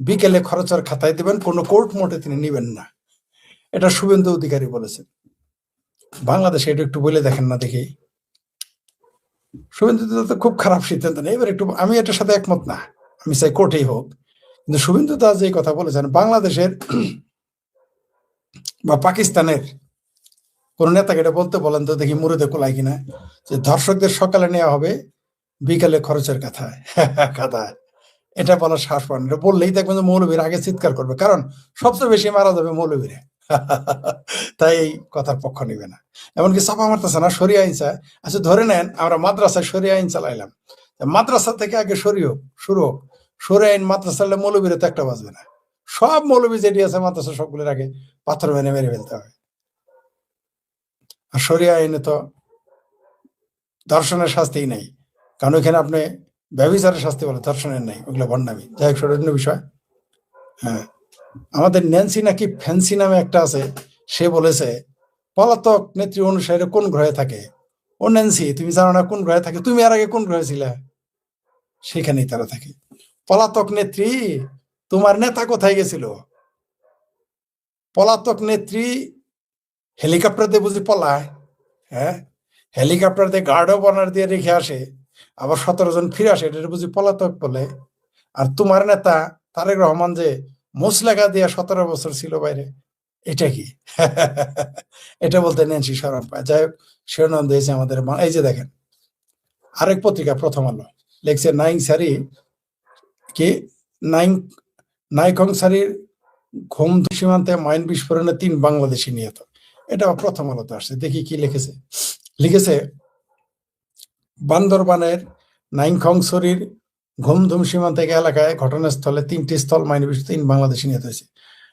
বিকেলে খরচের খাতায় দিবেন, কোনো কোর্ট মোটে তিনি নিবেন না। এটা শুভেন্দু অধিকারী বলেছেন। বাংলাদেশে এটা একটু বলে দেখেন না দেখি। শুভেন্দু তো খুব খারাপ সিদ্ধান্ত নেই। এবার একটু আমি এটার সাথে একমত না, আমি চাই কোর্টেই হোক, কিন্তু শুভেন্দু দাস যে কথা বলেছেন বাংলাদেশের বা পাকিস্তানের কোন নেতাকে এটা বলতে বলেন তো দেখি, মুরুদে কোলায় কিনা, যে ধর্ষকদের সকালে নেওয়া হবে, বিকালে খরচের কথায় খাতায়। এটা বলার সাহস পান, এটা বললেই দেখবেন যে মৌলবীর আগে চিৎকার করবে, কারণ সবচেয়ে বেশি মারা যাবে মৌলবীরা। তাই এই কথার পক্ষ নিবে না। এমনকি চাপা মারতেছে না, সরিয়া আইন চায়। আচ্ছা ধরে নেন আমরা মাদ্রাসায় সরিয়া আইন চালাইলাম, মাদ্রাসা থেকে আগে শুরু হোক। সরিয়া আইন মাদ্রাসা চালালে মৌলবীরা তো একটা বাঁচবে না। সব মৌলবী যেটি আছে মাদ্রাসা সবগুলোর আগে পাথর মেরে মেরে ফেলতে হবে। আর সরিয়া আইনে তো ধর্ষণের শাস্তিই নাই, কারণ ওইখানে আপনি ব্যভিচারের শাস্তি বলে, ধর্ষণের নাই, ওগুলো ভণ্ডামি। যাই হোক, সেটা অন্য বিষয়। হ্যাঁ, আমাদের ন্যান্সি নাকি ফ্যান্সি নামে একটা আছে, সে বলেছে পলাতক নেত্রী অনুসারে কোন গ্রহে থাকে। ও ন্যান্সি, তুমি জানো না কোন গ্রহে থাকে? তুমি আর আগে কোন গ্রহে ছিলে? সেখানেই তারা থাকে। পলাতক নেত্রী, তোমার নেতা কোথায় গেছিল? পলাতক নেত্রী হেলিকপ্টার দিয়ে বুঝি পলায়? হ্যাঁ, হেলিকপ্টার দিয়ে গার্ড অফ অনার দিয়ে রেখে আসে, আবার 17 জন ফিরে আসে, এটা বুঝি পলাতক বলে? আর তোমার নেতা তারেক রহমান যে মুসলেখা দিয়া 17 বছর ছিল বাইরে, এটা কি? এটা বলতে ন্যান্সি শরম পায়। যাই হোক, শিরোনাম দিয়েছে আমাদের এই যে দেখেন, আরেক পত্রিকা প্রথম আলো লিখছে নাইকং সারির ঘুম সীমান্তে মাইন বিস্ফোরণে 3 বাংলাদেশি নিহত। এটা প্রথম আলোতে আসছে, দেখি কি লিখেছে বান্দরবানের নাইখংছড়ির ঘুমধুম সীমান্ত এলাকায় ঘটনাস্থলে 3টি স্থল মাইন বিস্ফোরণে 3 বাংলাদেশি নিহত হয়েছে।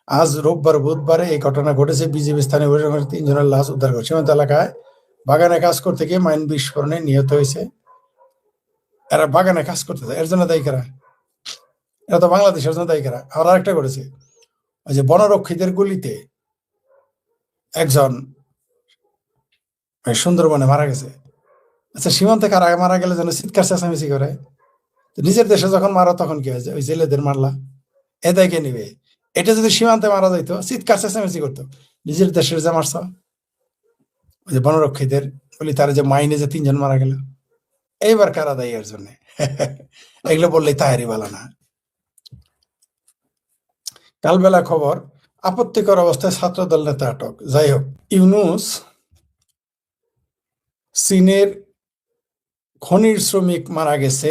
আজ রোববার বুধবারে এই ঘটনা ঘটেছে। বিজিবি স্থানীয় 3 জনের লাশ উদ্ধার করে সীমান্ত এলাকায় বাগানে কাজ করতে গিয়ে মাইন বিস্ফোরণে নিহত হয়েছে। এরা বাগানে কাজ করতে যায়, এর জন্য দায়ী কারা? এরা তো বাংলাদেশের জন্য দায়ী কারা? আর আরেকটা করেছে, ওই যে বনরক্ষীদের গুলিতে একজন সুন্দরবনে মারা গেছে। আচ্ছা, সীমান্তে কারা মারা গেলে যেন চিৎকার চেঁচামেচি করে, নিজের দেশে যখন মারা তখন কি হয়েছে? ওই জেলেদের মারলা, এ দায় কে নিবে? এটা যদি সীমান্তে মারা যাইতো চিৎকার চেঁচামেচি করতো, নিজের দেশের যে মারছ। ওই যে বনরক্ষীদের বলি, তারা যে মাইনে যে 3 জন মারা গেল, এইবার কারা দায়ী এর জন্য? এগুলো বললেই তাহারি বালা না। কালবেলা খবর, আপত্তিকর অবস্থায় ছাত্রদল নেতা আটক। যাই হোক, ইউনুস চীনের খনির শ্রমিক মারা গেছে,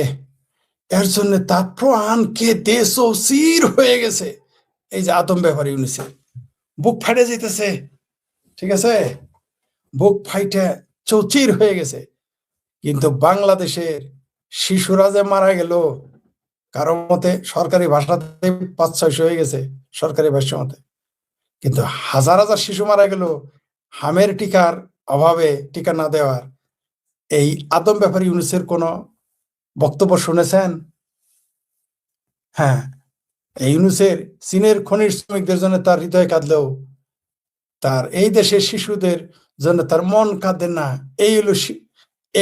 এর জন্য তার প্রাণকে দেশ অস্থির হয়ে গেছে। এই যে আদম ব্যাপার, ইউনুসের বুক ফাটে যেতেছে, ঠিক আছে, বুক ফাইটে চৌচির হয়ে গেছে। কিন্তু বাংলাদেশের শিশুরা যে মারা গেল, কারো মতে সরকারি ভাষাতে 500-600 হয়ে গেছে সরকারি ভাষ্য মতে, কিন্তু হাজার হাজার শিশু মারা গেল হামের টিকার অভাবে, টিকা না দেওয়ার। এই আদম ব্যাপারে ইউনুসের কোন বক্তব্য শুনেছেন? হ্যাঁ, এই ইউনুসের চীনের খনির শ্রমিকদের জন্য তার হৃদয় কাঁদলেও তার এই দেশের শিশুদের জন্য তার মন কাঁদে না। এই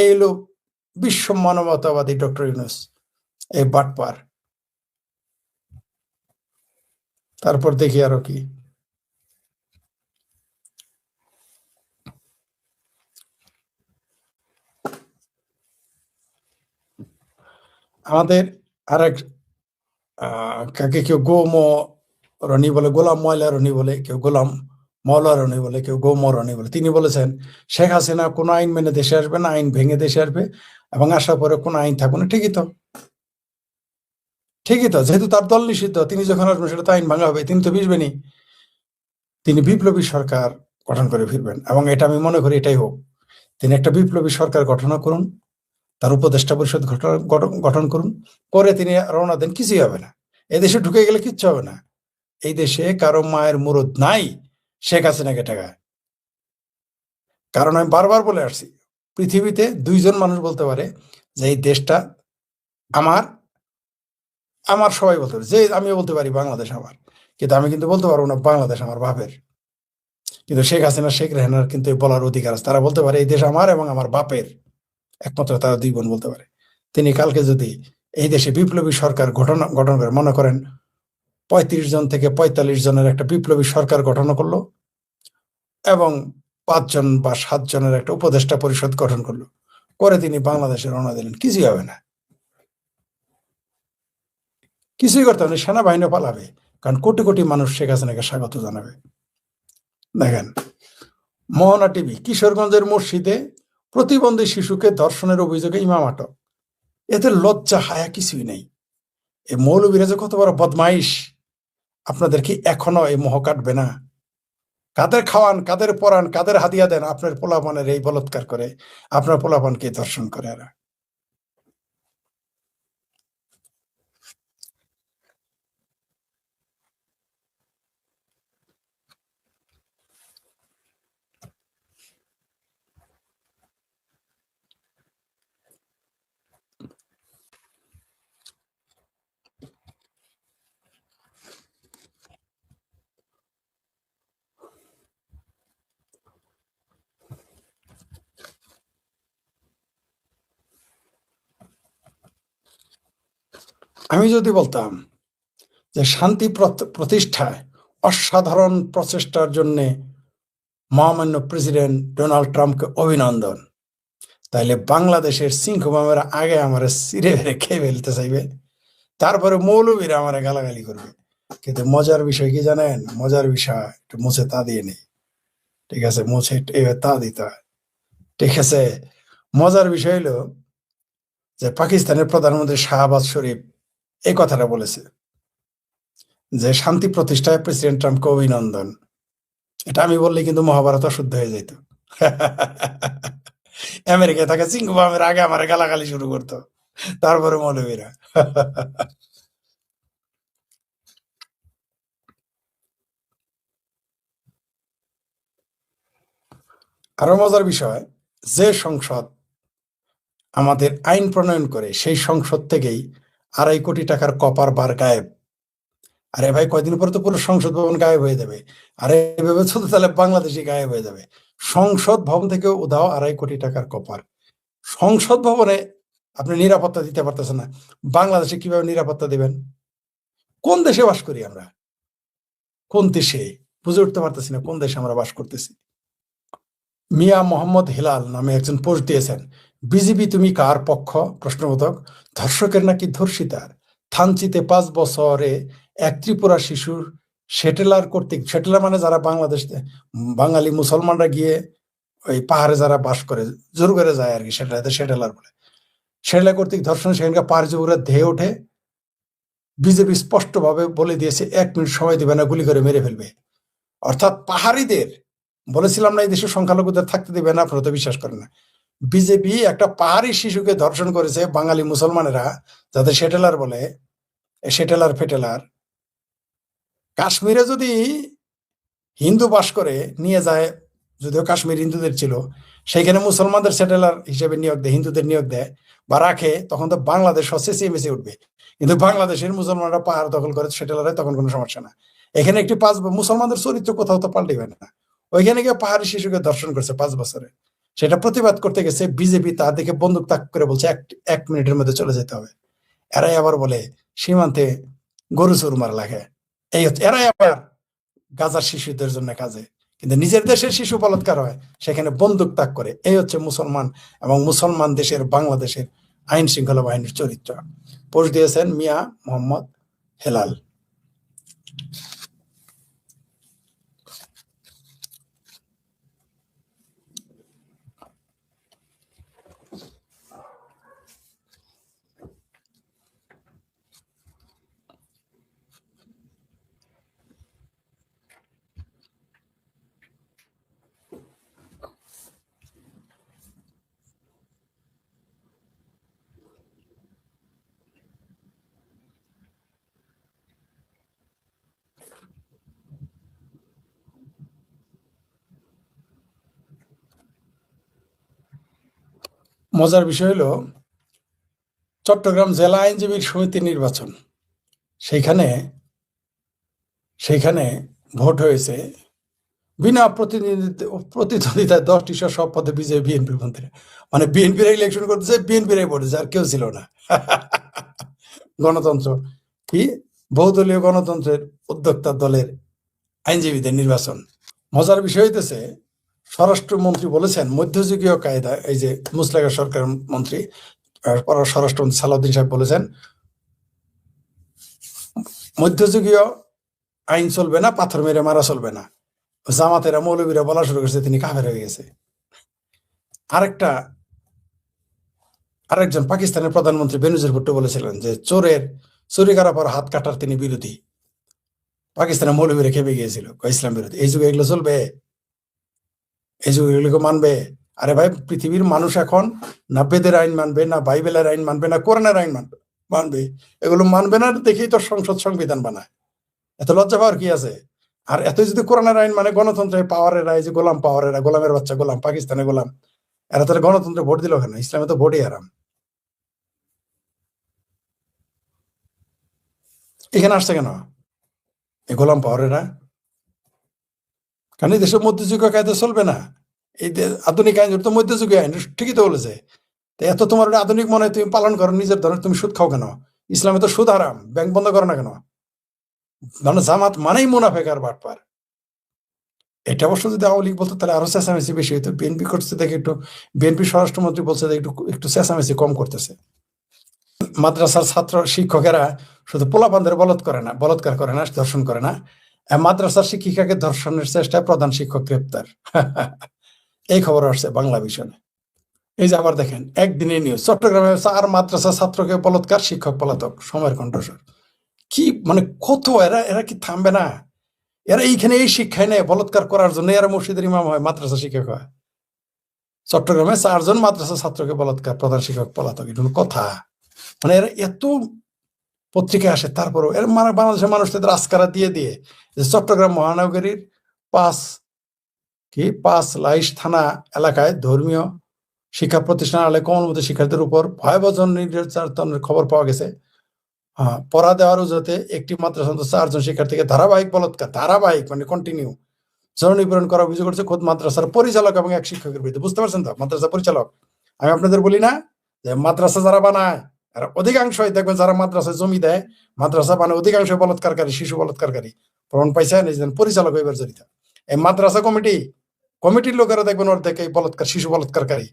হলো বিশ্ব মানবতাবাদী ডক্টর ইউনুস, এই বাটপার। তারপর দেখি আরো কি। আমাদের আরেক কাকে কেউ রনি বলে, গোলাম ময়লা রনি বলে, কেউ গোলাম মৌলা রনি বলে, কেউ রনি বলে। তিনি বলেছেন শেখ হাসিনা কোন আইন মেনে দেশে আসবে না, আইন ভেঙে দেশে আসবে, এবং আসার পরে কোন আইন থাকবে না। ঠিকই তো, যেহেতু তার দল নিষিদ্ধ, তিনি যখন আসবেন সেটা তো আইন ভাঙা হবে, তিনি তো ভিজবেনি। তিনি বিপ্লবী সরকার গঠন করে ফিরবেন, এবং এটা আমি মনে করি এটাই হোক। তিনি একটা বিপ্লবী সরকার গঠন করুন, তার উপদেষ্টা পরিষদ গঠন করুন, করে তিনি রওনা দেন, কিছুই হবে না। এই দেশে ঢুকে গেলে কিচ্ছু হবে না। এই দেশে কারো মায়ের মুরদ নাই শেখ হাসিনাকে ঠেকায়। কারণ আমি বারবার বলে আসছি, পৃথিবীতে 2 জন মানুষ বলতে পারে যে এই দেশটা আমার, সবাই বলতে পারে, যে আমিও বলতে পারি বাংলাদেশ আমার, কিন্তু আমি কিন্তু বলতে পারবো না বাংলাদেশ আমার বাপের। কিন্তু শেখ হাসিনা, শেখ রেহানার কিন্তু বলার অধিকার আছে। তারা বলতে পারে এই দেশ আমার এবং আমার বাপের, একমাত্র তারা 2 বোন বলতে পারে। তিনি কালকে যদি এই দেশে বিপ্লবী সরকার গঠন করে, মনে করেন 35 জন থেকে 45 জনের একটা বিপ্লবী সরকার গঠন করলো এবং 5 জন বা 7 জনের একটা উপদেষ্টা পরিষদ গঠন করলো, করে তিনি বাংলাদেশে রওনা দিলেন। কিছুই হবে না, কিছুই করতে হবে না, সেনাবাহিনী পালাবে, কারণ কোটি কোটি মানুষ শেখ হাসিনাকে স্বাগত জানাবে। দেখেন, মোহনা টিভি, কিশোরগঞ্জের মসজিদে প্রতিবন্ধী শিশুকে ধর্ষণের অভিযোগে ইমাম আটক। এদের লজ্জা হায়া কিছুই নেই। এই মৌলবীরা যে কত বড় বদমাইশ, আপনাদের কি এখনো এই মোহ কাটবে না? কাদের খাওয়ান, কাদের পরান, কাদের হাদিয়া দেন? আপনার পোলাপানের এই বলৎকার করে, আপনার পোলাপানকে ধর্ষণ করে এরা। আমি যদি বলতাম যে শান্তি প্রতিষ্ঠায় অসাধারণ প্রচেষ্টার জন্য মহামান্য প্রেসিডেন্ট ডোনাল্ড ট্রাম্পকে অভিনন্দন, তাইলে বাংলাদেশের সিংহমামেরা আগে আমার সিরে বেড়ে খেয়ে ফেলতে চাইবে, তারপরে মৌলবীরা আমার গালাগালি করবে। কিন্তু মজার বিষয় কি জানেন? মজার বিষয় একটু মুছে তা দিয়ে নেই, ঠিক আছে? মুছে এবার তা দিতে হয়, ঠিক আছে? মজার বিষয় হলো যে পাকিস্তানের প্রধানমন্ত্রী শাহবাজ শরীফ এই কথাটা বলেছে যে শান্তি প্রতিষ্ঠায় প্রেসিডেন্ট ট্রাম্পকে অভিনন্দন। এটা আমি বললে কিন্তু মহাভারত অশুদ্ধ হয়ে যেত। আমেরিকায় থাকা সিংহবামের আগে আমার গালাগালি শুরু করতো, তারপরে মৌলবীরা। আরো মজার বিষয়, যে সংসদ আমাদের আইন প্রণয়ন করে সেই সংসদ থেকেই 2.5 কোটি টাকার কপার বার গায়েব। আরে ভাই, কয়দিন পরে তো পুরো সংসদ ভবন গায়েব হয়ে যাবে। আরে এভাবে চলতে তাহলে বাংলাদেশে গায়েব হয়ে যাবে। সংসদ ভবন থেকে উধাও 2.5 কোটি টাকার কপার। সংসদ ভবনে আপনি নিরাপত্তা দিতে পারতেছেন না, বাংলাদেশে কিভাবে নিরাপত্তা দিবেন? কোন দেশে বাস করি আমরা? কোন দেশে বুঝে উঠতে পারতেছি না কোন দেশে আমরা বাস করতেছি। মিয়া মোহাম্মদ হেলাল নামে একজন পোস্ট দিয়েছেন, বিজিবি তুমি কার পক্ষ? প্রশ্নবোধক। ধর্ষকের নাকি ধর্ষিতার? থানচিতে 5 বছরে এক ত্রিপুরা শিশুর সেটেলার কর্তৃক, সেটেলার মানে যারা বাংলাদেশ বাঙালি মুসলমানরা গিয়ে ওই পাহাড়ে যারা বাস করে জোর করে যায় আর কি, সেটেলার বলে, সেটেলার কর্তৃক ধর্ষণ, সেখানকার পাহাড় যুবকরা ধেয়ে ওঠে। বিজেপি স্পষ্টভাবে বলে দিয়েছে 1 মিনিট সময় দিবে না, গুলি করে মেরে ফেলবে। অর্থাৎ পাহাড়িদের, বলেছিলাম না এই দেশের সংখ্যালঘুদের থাকতে দিবে না, আপনারা তো বিশ্বাস করেন না। বিজেপি একটা পাহাড়ি শিশুকে ধর্ষণ করেছে, বাঙালি মুসলমানেরা যাদের সেটেলার বলে, সেটেলার ফেটেলার। কাশ্মীরে যদি হিন্দু বাস করে নিয়ে যায়, যদিও কাশ্মীর হিন্দুদের ছিল, সেখানে মুসলমানদের সেটেলার হিসেবে নিয়োগ দেয়, হিন্দুদের নিয়োগ দেয় বা রাখে, তখন তো বাংলাদেশ হচ্ছে সিএমএসি উঠবে। কিন্তু বাংলাদেশের মুসলমানরা পাহাড় দখল করে সেটেলার হয়, তখন কোনো সমস্যা না। এখানে একটি মুসলমানদের চরিত্র কোথাও তো পাল্টিবে না। ওইখানে গিয়ে পাহাড়ি শিশুকে ধর্ষণ করছে 5 বছরে, সেটা প্রতিবাদ করতে গেছে বিজেপি তার দিকে বন্দুক তাক করে বলছে 1 মিনিটের মধ্যে চলে যেতে হবে। এরাই আবার বলে সীমান্তে গরু চোর মারা লাগে, এই হচ্ছে এরাই আবার গাজার শিশুদের জন্য কাজে, কিন্তু নিজের দেশের শিশু বলাৎকার হয় সেখানে বন্দুক তাক করে। এই হচ্ছে মুসলমান এবং মুসলমান দেশের বাংলাদেশের আইন শৃঙ্খলা বাহিনীর চরিত্র। পোস্ট দিয়েছেন মিয়া মোহাম্মদ হেলাল। মজার বিষয় হলো চট্টগ্রাম জেলা আইনজীবী সমিতির নির্বাচন, সেইখানে ভোট হয়েছে বিনা প্রতিদ্বন্দ্বিতায় 10টি সব পদে বিজেপি বিএনপির মন্ত্রী, মানে বিএনপির ইলেকশন করতেছে, বিএনপির ভোট, আর কেউ ছিল না। গণতন্ত্র কি বহুদলীয় গণতন্ত্রের উদ্যোক্তা দলের আইনজীবীদের নির্বাচন। মজার বিষয় হইতেছে, স্বরাষ্ট্রমন্ত্রী বলেছেন মধ্যযুগীয় কায়দা, এই যে মুসলিম সরকার মন্ত্রী স্বরাষ্ট্রমন্ত্রী সালাউদ্দিন সাহেব বলেছেন মধ্যযুগীয় আইন চলবে না, পাথর মেরে মারা চলবে না। জামাতেরা মৌলবীরা বলা শুরু করেছে তিনি কাফের হয়ে গেছে। আরেকজন পাকিস্তানের প্রধানমন্ত্রী বেনজির ভুট্টো বলেছিলেন যে চুরি করার পর হাত কাটার তিনি বিরোধী। পাকিস্তানের মৌলবীরা খেপে গিয়েছিল, ইসলাম বিরোধী। এই যুগে এগুলো চলবে? এই যুগে এগুলোকে মানবে? আরে ভাই, পৃথিবীর মানুষ এখন না বেদের আইন মানবে, না বাইবেলের আইন মানবে, না কোরআনের আইন মানবে। এগুলো মানবে না দেখেই তো সংসদ সংবিধান বানায়। এত লজ্জা পাওয়ার কি আছে? আর এত যদি কোরআনের আইন মানে গণতন্ত্রের পাওয়ারেরা, এই যে গোলামের বাচ্চা গোলাম, পাকিস্তানের গোলাম, এরা তাহলে গণতন্ত্রে ভোট দিল কেন? ইসলামে তো ভোটই হারাম। এখানে আসছে কেন এই গোলাম পাওয়ারেরা? কারণ এই দেশের মধ্যযুগীয় কায়দা চলবে না। এই আধুনিক আইন তো মধ্যযুগীয় আইন, ঠিকই তো বলেছে। এত তোমার আধুনিক মনে হয় তুমি পালন করো নিজের ধরনের, তুমি সুদ খাও কেন? ইসলামে তো সুদ হারাম, ব্যাংক বন্ধ করো না কেন? মানে জামাত মানেই মুনাফেক আর বাটপার। এটা অবশ্য যদি আওয়ামী লীগ বলতো তাহলে আরো চেঁচামেচি বেশি হইতো। বিএনপি করছে দেখে বিএনপি স্বরাষ্ট্রমন্ত্রী বলছে একটু চেঁচামেচি কম করতেছে। মাদ্রাসার ছাত্র শিক্ষকেরা শুধু পোলাপানদের বলৎকার করে না, ধর্ষণ করে না। মাদ্রাসার শিক্ষিকাকে ধর্ষণের চেষ্টায় প্রধান শিক্ষক গ্রেপ্তার। এই খবর আসছে বাংলা ভিশনে। এই যে আবার দেখেন একদিনের নিউজ, চট্টগ্রামে 4 মাদ্রাসা ছাত্রকে বলৎকার, শিক্ষক পলাতক। সময়ের কণ্ঠস্বর। কি মানে কত এরা কি থামবে না? এরা এইখানে এই শিক্ষায় নেয় বলৎকার করার জন্য। এরা মসজিদের ইমাম হয়, মাদ্রাসা শিক্ষক হয়। চট্টগ্রামে 4 জন মাদ্রাসা ছাত্রকে বলৎকার, প্রধান শিক্ষক পলাতক। এটা কথা? মানে এরা এত পত্রিকায় আসে, তারপরও এর মানে বাংলাদেশের মানুষ তাদের আস্কারা দিয়ে যে চট্টগ্রাম মহানগরীর 5 লাইশ থানা এলাকায় ধর্মীয় শিক্ষা প্রতিষ্ঠান কমলমতি শিক্ষার্থীদের উপর ভয়াবহ নির্যাতনের খবর পাওয়া গেছে। পড়া দেওয়ার অজুহাতে একটি মাদ্রাসা 4 জন শিক্ষার্থীকে ধারাবাহিক মানে কন্টিনিউ যৌন নিপীড়ন করার অভিযোগ করছে খোদ মাদ্রাসার পরিচালক এবং এক শিক্ষকের বিরুদ্ধে। বুঝতে পারছেন তো? মাদ্রাসা পরিচালক। আমি আপনাদের বলি না যে মাদ্রাসা যারা বানায় আর অধিকাংশই দেখবেন যারা মাদ্রাসায় জমি দেয়, মাদ্রাসা বানায় অধিকাংশ বলৎকারী, শিশু বলৎকারী। প্রমাণ পাইছে পরিচালক হইবার জড়িত। এই মাদ্রাসা কমিটির লোকেরা দেখবেন অর্ধেক এই শিশু বলৎকারী।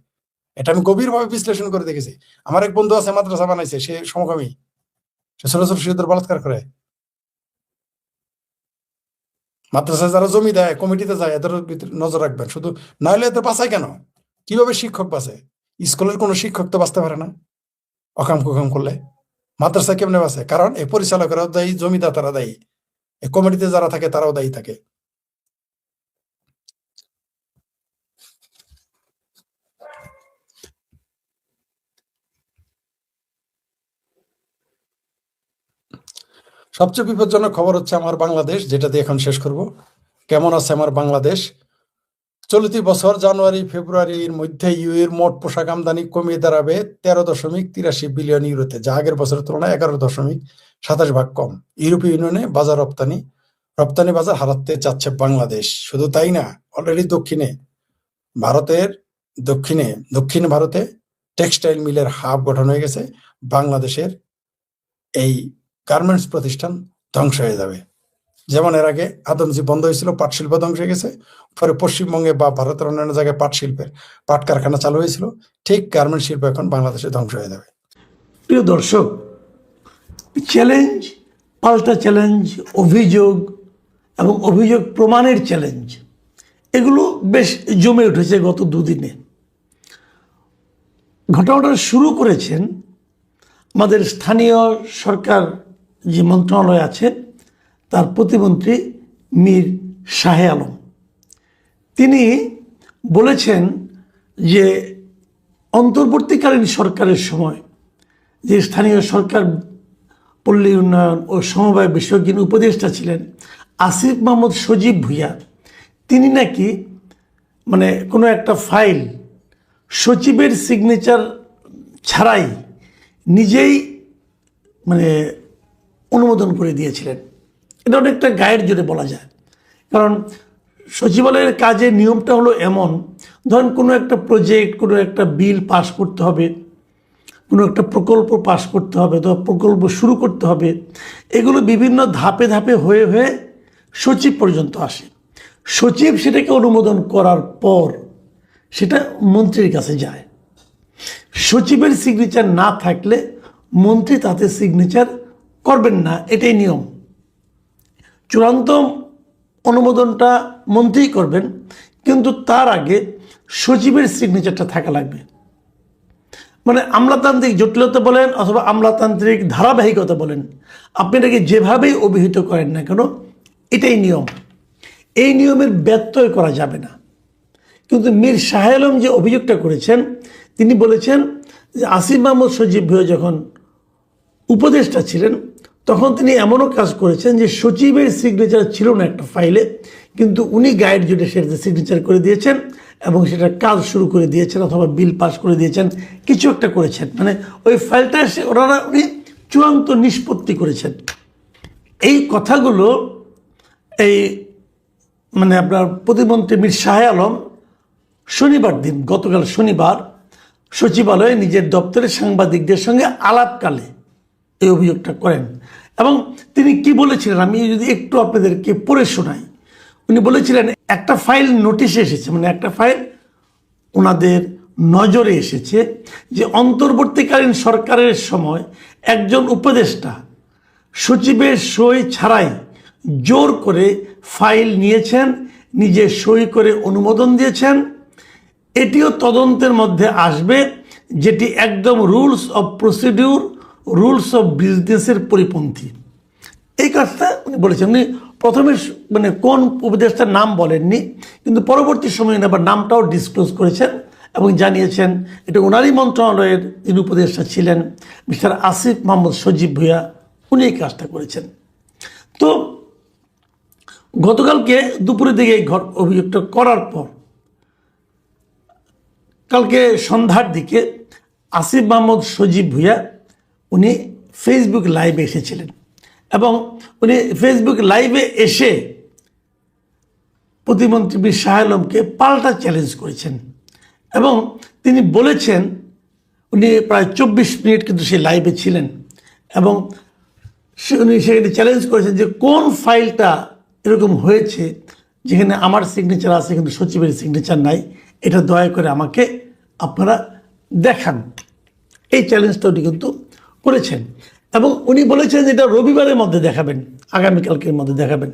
এটা আমি গভীরভাবে বিশ্লেষণ করে দেখেছি। আমার এক বন্ধু আছে মাদ্রাসা বানাইছে, সে সমকামী, সে ছোট ছোট শিশুদের বলৎকার করে। মাদ্রাসায় যারা জমি দেয়, কমিটিতে যায়, এদের নজর রাখবেন শুধু। নাহলে এদের বাঁচায় কেন? কিভাবে শিক্ষক বাঁচে? স্কুলের কোনো শিক্ষক তো বাঁচতে পারে না অকাম কুকাম করলে। মাদ্রাসা কেমনে বাঁচে? কারণ এই পরিচালকরাও দায়ী, জমিদাতারা দায়ী, এই কমিটিতে যারা থাকে তারাও দায়ী থাকে। সবচেয়ে বিপজ্জনক খবর হচ্ছে আমার বাংলাদেশ, যেটা দিয়ে এখন শেষ করব। কেমন আছে আমার বাংলাদেশ? চলতি বছর জানুয়ারি ফেব্রুয়ারির মধ্যে ইউএর মোট পোশাক আমদানি কমিয়ে দাঁড়াবে 13.83 বিলিয়ন ইউরোতে, যা আগের বছরের তুলনায় 11.27% কম। ইউরোপীয় ইউনিয়নে রপ্তানি বাজার হারাতে যাচ্ছে বাংলাদেশ। শুধু তাই না, অলরেডি দক্ষিণ ভারতে টেক্সটাইল মিলের হাব গঠন হয়ে গেছে। বাংলাদেশের এই গার্মেন্টস প্রতিষ্ঠান ধ্বংস হয়ে যাবে। যেমন এর আগে আদমজি বন্ধ হয়েছিল, পাট শিল্প ধ্বংস হয়ে গেছে। পরে পশ্চিমবঙ্গে বা ভারতের অন্যান্য জায়গায় পাট কারখানা চালু হয়েছিল। ঠিক গার্মেন্টস শিল্প এখন বাংলাদেশে ধ্বংস হয়ে যাবে। প্রিয় দর্শক, চ্যালেঞ্জ, পাল্টা চ্যালেঞ্জ, অভিযোগ এবং অভিযোগ প্রমাণের চ্যালেঞ্জ, এগুলো বেশ জমে উঠেছে গত দুদিনে। ঘটনাটা শুরু করেছেন আমাদের স্থানীয় সরকার যে মন্ত্রণালয় আছে তার প্রতিমন্ত্রী মীর শাহে আলম। তিনি বলেছেন যে অন্তর্বর্তীকালীন সরকারের সময় যে স্থানীয় সরকার পল্লী উন্নয়ন ও সমবায় বিষয়ক যিনি উপদেষ্টা ছিলেন আসিফ মাহমুদ সজীব ভুঁইয়া, তিনি নাকি মানে কোনো একটা ফাইল সচিবের সিগনেচার ছাড়াই নিজেই মানে অনুমোদন করে দিয়েছিলেন। এটা অনেকটা গায়ের জোরে বলা যায়। কারণ সচিবালয়ের কাজের নিয়মটা হলো এমন, ধরেন কোনো একটা প্রজেক্ট, কোনো একটা বিল পাস করতে হবে, কোনো একটা প্রকল্প পাশ করতে হবে অথবা প্রকল্প শুরু করতে হবে, এগুলো বিভিন্ন ধাপে ধাপে হয়ে হয়ে সচিব পর্যন্ত আসে। সচিব সেটাকে অনুমোদন করার পর সেটা মন্ত্রীর কাছে যায়। সচিবের সিগনেচার না থাকলে মন্ত্রী তাতে সিগনেচার করবেন না, এটাই নিয়ম। চূড়ান্ত অনুমোদনটা মন্ত্রী করবেন, কিন্তু তার আগে সচিবের সিগনেচারটা থাকা লাগবে। মানে আমলাতান্ত্রিক জটিলতা বলেন অথবা আমলাতান্ত্রিক ধারাবাহিকতা বলেন, আপনি এটাকে যেভাবেই অভিহিত করেন না কেন, এটাই নিয়ম। এই নিয়মের ব্যত্যয় করা যাবে না। কিন্তু মীর শাহ আলম যে অভিযোগটা করেছেন, তিনি বলেছেন যে আসিফ মাহমুদ সজীব ভুঁইয়া যখন উপদেষ্টা ছিলেন তখন তিনি এমনও কাজ করেছেন যে সচিবের সিগনেচার ছিল না একটা ফাইলে, কিন্তু উনি গাইড জুড়ে সেটাতে সিগনেচার করে দিয়েছেন এবং সেটা কাজ শুরু করে দিয়েছেন অথবা বিল পাস করে দিয়েছেন, কিছু একটা করেছেন। মানে ওই ফাইলটা উনি চূড়ান্ত নিষ্পত্তি করেছেন। এই কথাগুলো এই মানে আপনার প্রতিমন্ত্রী মীর শাহ আলম শনিবার দিন, গতকাল শনিবার সচিবালয়ে নিজের দপ্তরে সাংবাদিকদের সঙ্গে আলাপকালে এই অভিযোগটা করেন। এবং তিনি কি বলেছিলেন আমি যদি একটু আপনাদেরকে পড়ে শোনাই। উনি বলেছিলেন একটা ফাইল নোটিশে এসেছে, মানে একটা ফাইল ওনাদের নজরে এসেছে যে অন্তর্বর্তীকালীন সরকারের সময় একজন উপদেষ্টা সচিবের সই ছাড়াই জোর করে ফাইল নিয়েছেন, নিজে সই করে অনুমোদন দিয়েছেন। এটিও তদন্তের মধ্যে আসবে, যেটি একদম rules of procedure, rules of বিজনেসের পরিপন্থী। এই কাজটা উনি বলেছেন। উনি প্রথমে মানে কোন উপদেষ্টার নাম বলেননি, কিন্তু পরবর্তী সময়ে আবার নামটাও ডিসক্লোজ করেছেন এবং জানিয়েছেন এটা ওনারই মন্ত্রণালয়ের যিনি উপদেষ্টা ছিলেন মিস্টার আসিফ মাহমুদ সজীব ভুঁইয়া, উনি এই কাজটা করেছেন। তো গতকালকে দুপুরের দিকে এই অভিযোগটা করার পর কালকে সন্ধ্যার দিকে আসিফ মাহমুদ সজীব ভুঁইয়া উনি ফেসবুক লাইভে এসেছিলেন এবং উনি ফেসবুক লাইভে এসে প্রতিমন্ত্রী মীর শাহ আলমকে পাল্টা চ্যালেঞ্জ করেছেন এবং তিনি বলেছেন, উনি প্রায় 24 মিনিট কিন্তু সেই লাইভে ছিলেন এবং উনি সেখানে চ্যালেঞ্জ করেছেন যে কোন ফাইলটা এরকম হয়েছে যেখানে আমার সিগনেচার আছে কিন্তু সচিবের সিগনেচার নাই, এটা দয়া করে আমাকে আপনারা দেখান। এই চ্যালেঞ্জটা উনি কিন্তু করেছেন এবং উনি বলেছেন যে এটা রবিবারের মধ্যে দেখাবেন, আগামীকালকের মধ্যে দেখাবেন।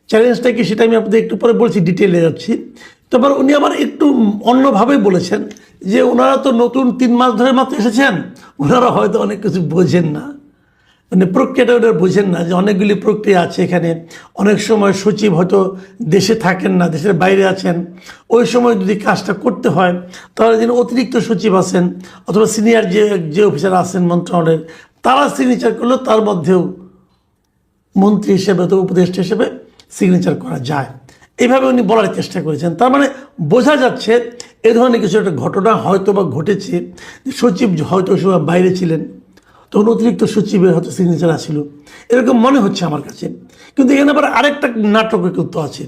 চ্যালেঞ্জটা কি সেটা আমি আপনাদের একটু পরে বলছি, ডিটেলে যাচ্ছি। তারপর উনি আবার একটু অন্যভাবে বলেছেন যে ওনারা তো নতুন 3 মাস ধরে মাত্র এসেছেন, ওনারা হয়তো অনেক কিছু বোঝেন না, মানে প্রক্রিয়াটা ওটা বোঝেন না যে অনেকগুলি প্রক্রিয়া আছে এখানে। অনেক সময় সচিব হয়তো দেশে থাকেন না, দেশের বাইরে আছেন, ওই সময় যদি কাজটা করতে হয় তাহলে যিনি অতিরিক্ত সচিব আছেন অথবা সিনিয়র যে অফিসার আছেন মন্ত্রণালয়ের, তারা সিগনেচার করলেও তার মধ্যেও মন্ত্রী হিসেবে অথবা উপদেষ্টা হিসেবে সিগনেচার করা যায়। এইভাবে উনি বলার চেষ্টা করেছেন। তার মানে বোঝা যাচ্ছে এ ধরনের কিছু একটা ঘটনা হয়তো বা ঘটেছে, সচিব হয়তো ওই সময় বাইরে ছিলেন, তখন অতিরিক্ত সচিবের হয়তো সিগনেচার আসছিল, এরকম মনে হচ্ছে আমার কাছে। কিন্তু এখানে আবার আরেকটা নাটকও কিন্তু আছে।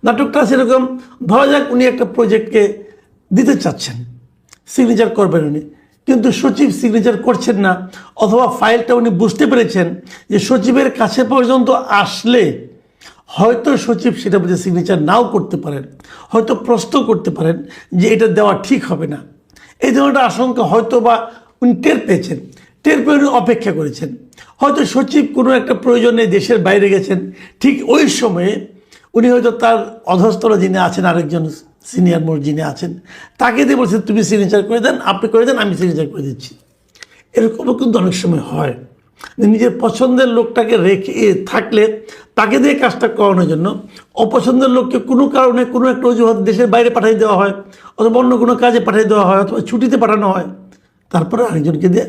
নাটকটা আছে এরকম, ধরা যাক উনি একটা প্রজেক্টকে দিতে চাচ্ছেন, সিগনেচার করবেন উনি, কিন্তু সচিব সিগনেচার করছেন না, অথবা ফাইলটা উনি বুঝতে পেরেছেন যে সচিবের কাছে পর্যন্ত আসলে হয়তো সচিব সেটা বুঝে সিগনেচার নাও করতে পারেন, হয়তো প্রশ্ন করতে পারেন যে এটা দেওয়া ঠিক হবে না। এই ধরনের আশঙ্কা হয়তো বা উনি টের পেয়েছেন, টের পেয়ে উনি অপেক্ষা করেছেন। হয়তো সচিব কোনো একটা প্রয়োজনে দেশের বাইরে গেছেন, ঠিক ওই সময়ে উনি হয়তো তার অধস্তরা যিনি আছেন, আরেকজন সিনিয়র মোস্ট যিনি আছেন, তাকে দিয়ে বলছেন তুমি সিগনেচার করে দেন, আপনি করে দেন, আমি সিগনেচার করে দিচ্ছি। এরকমও কিন্তু অনেক সময় হয়, নিজের পছন্দের লোকটাকে রেখে থাকলে তাকে দিয়ে কাজটা করানোর জন্য অপছন্দের লোককে কোনো কারণে কোনো একটা অজুহাত দেশের বাইরে পাঠিয়ে দেওয়া হয় অথবা অন্য কোনো কাজে পাঠিয়ে দেওয়া হয় অথবা ছুটিতে পাঠানো হয়, তারপরে আরেকজনকে দিয়ে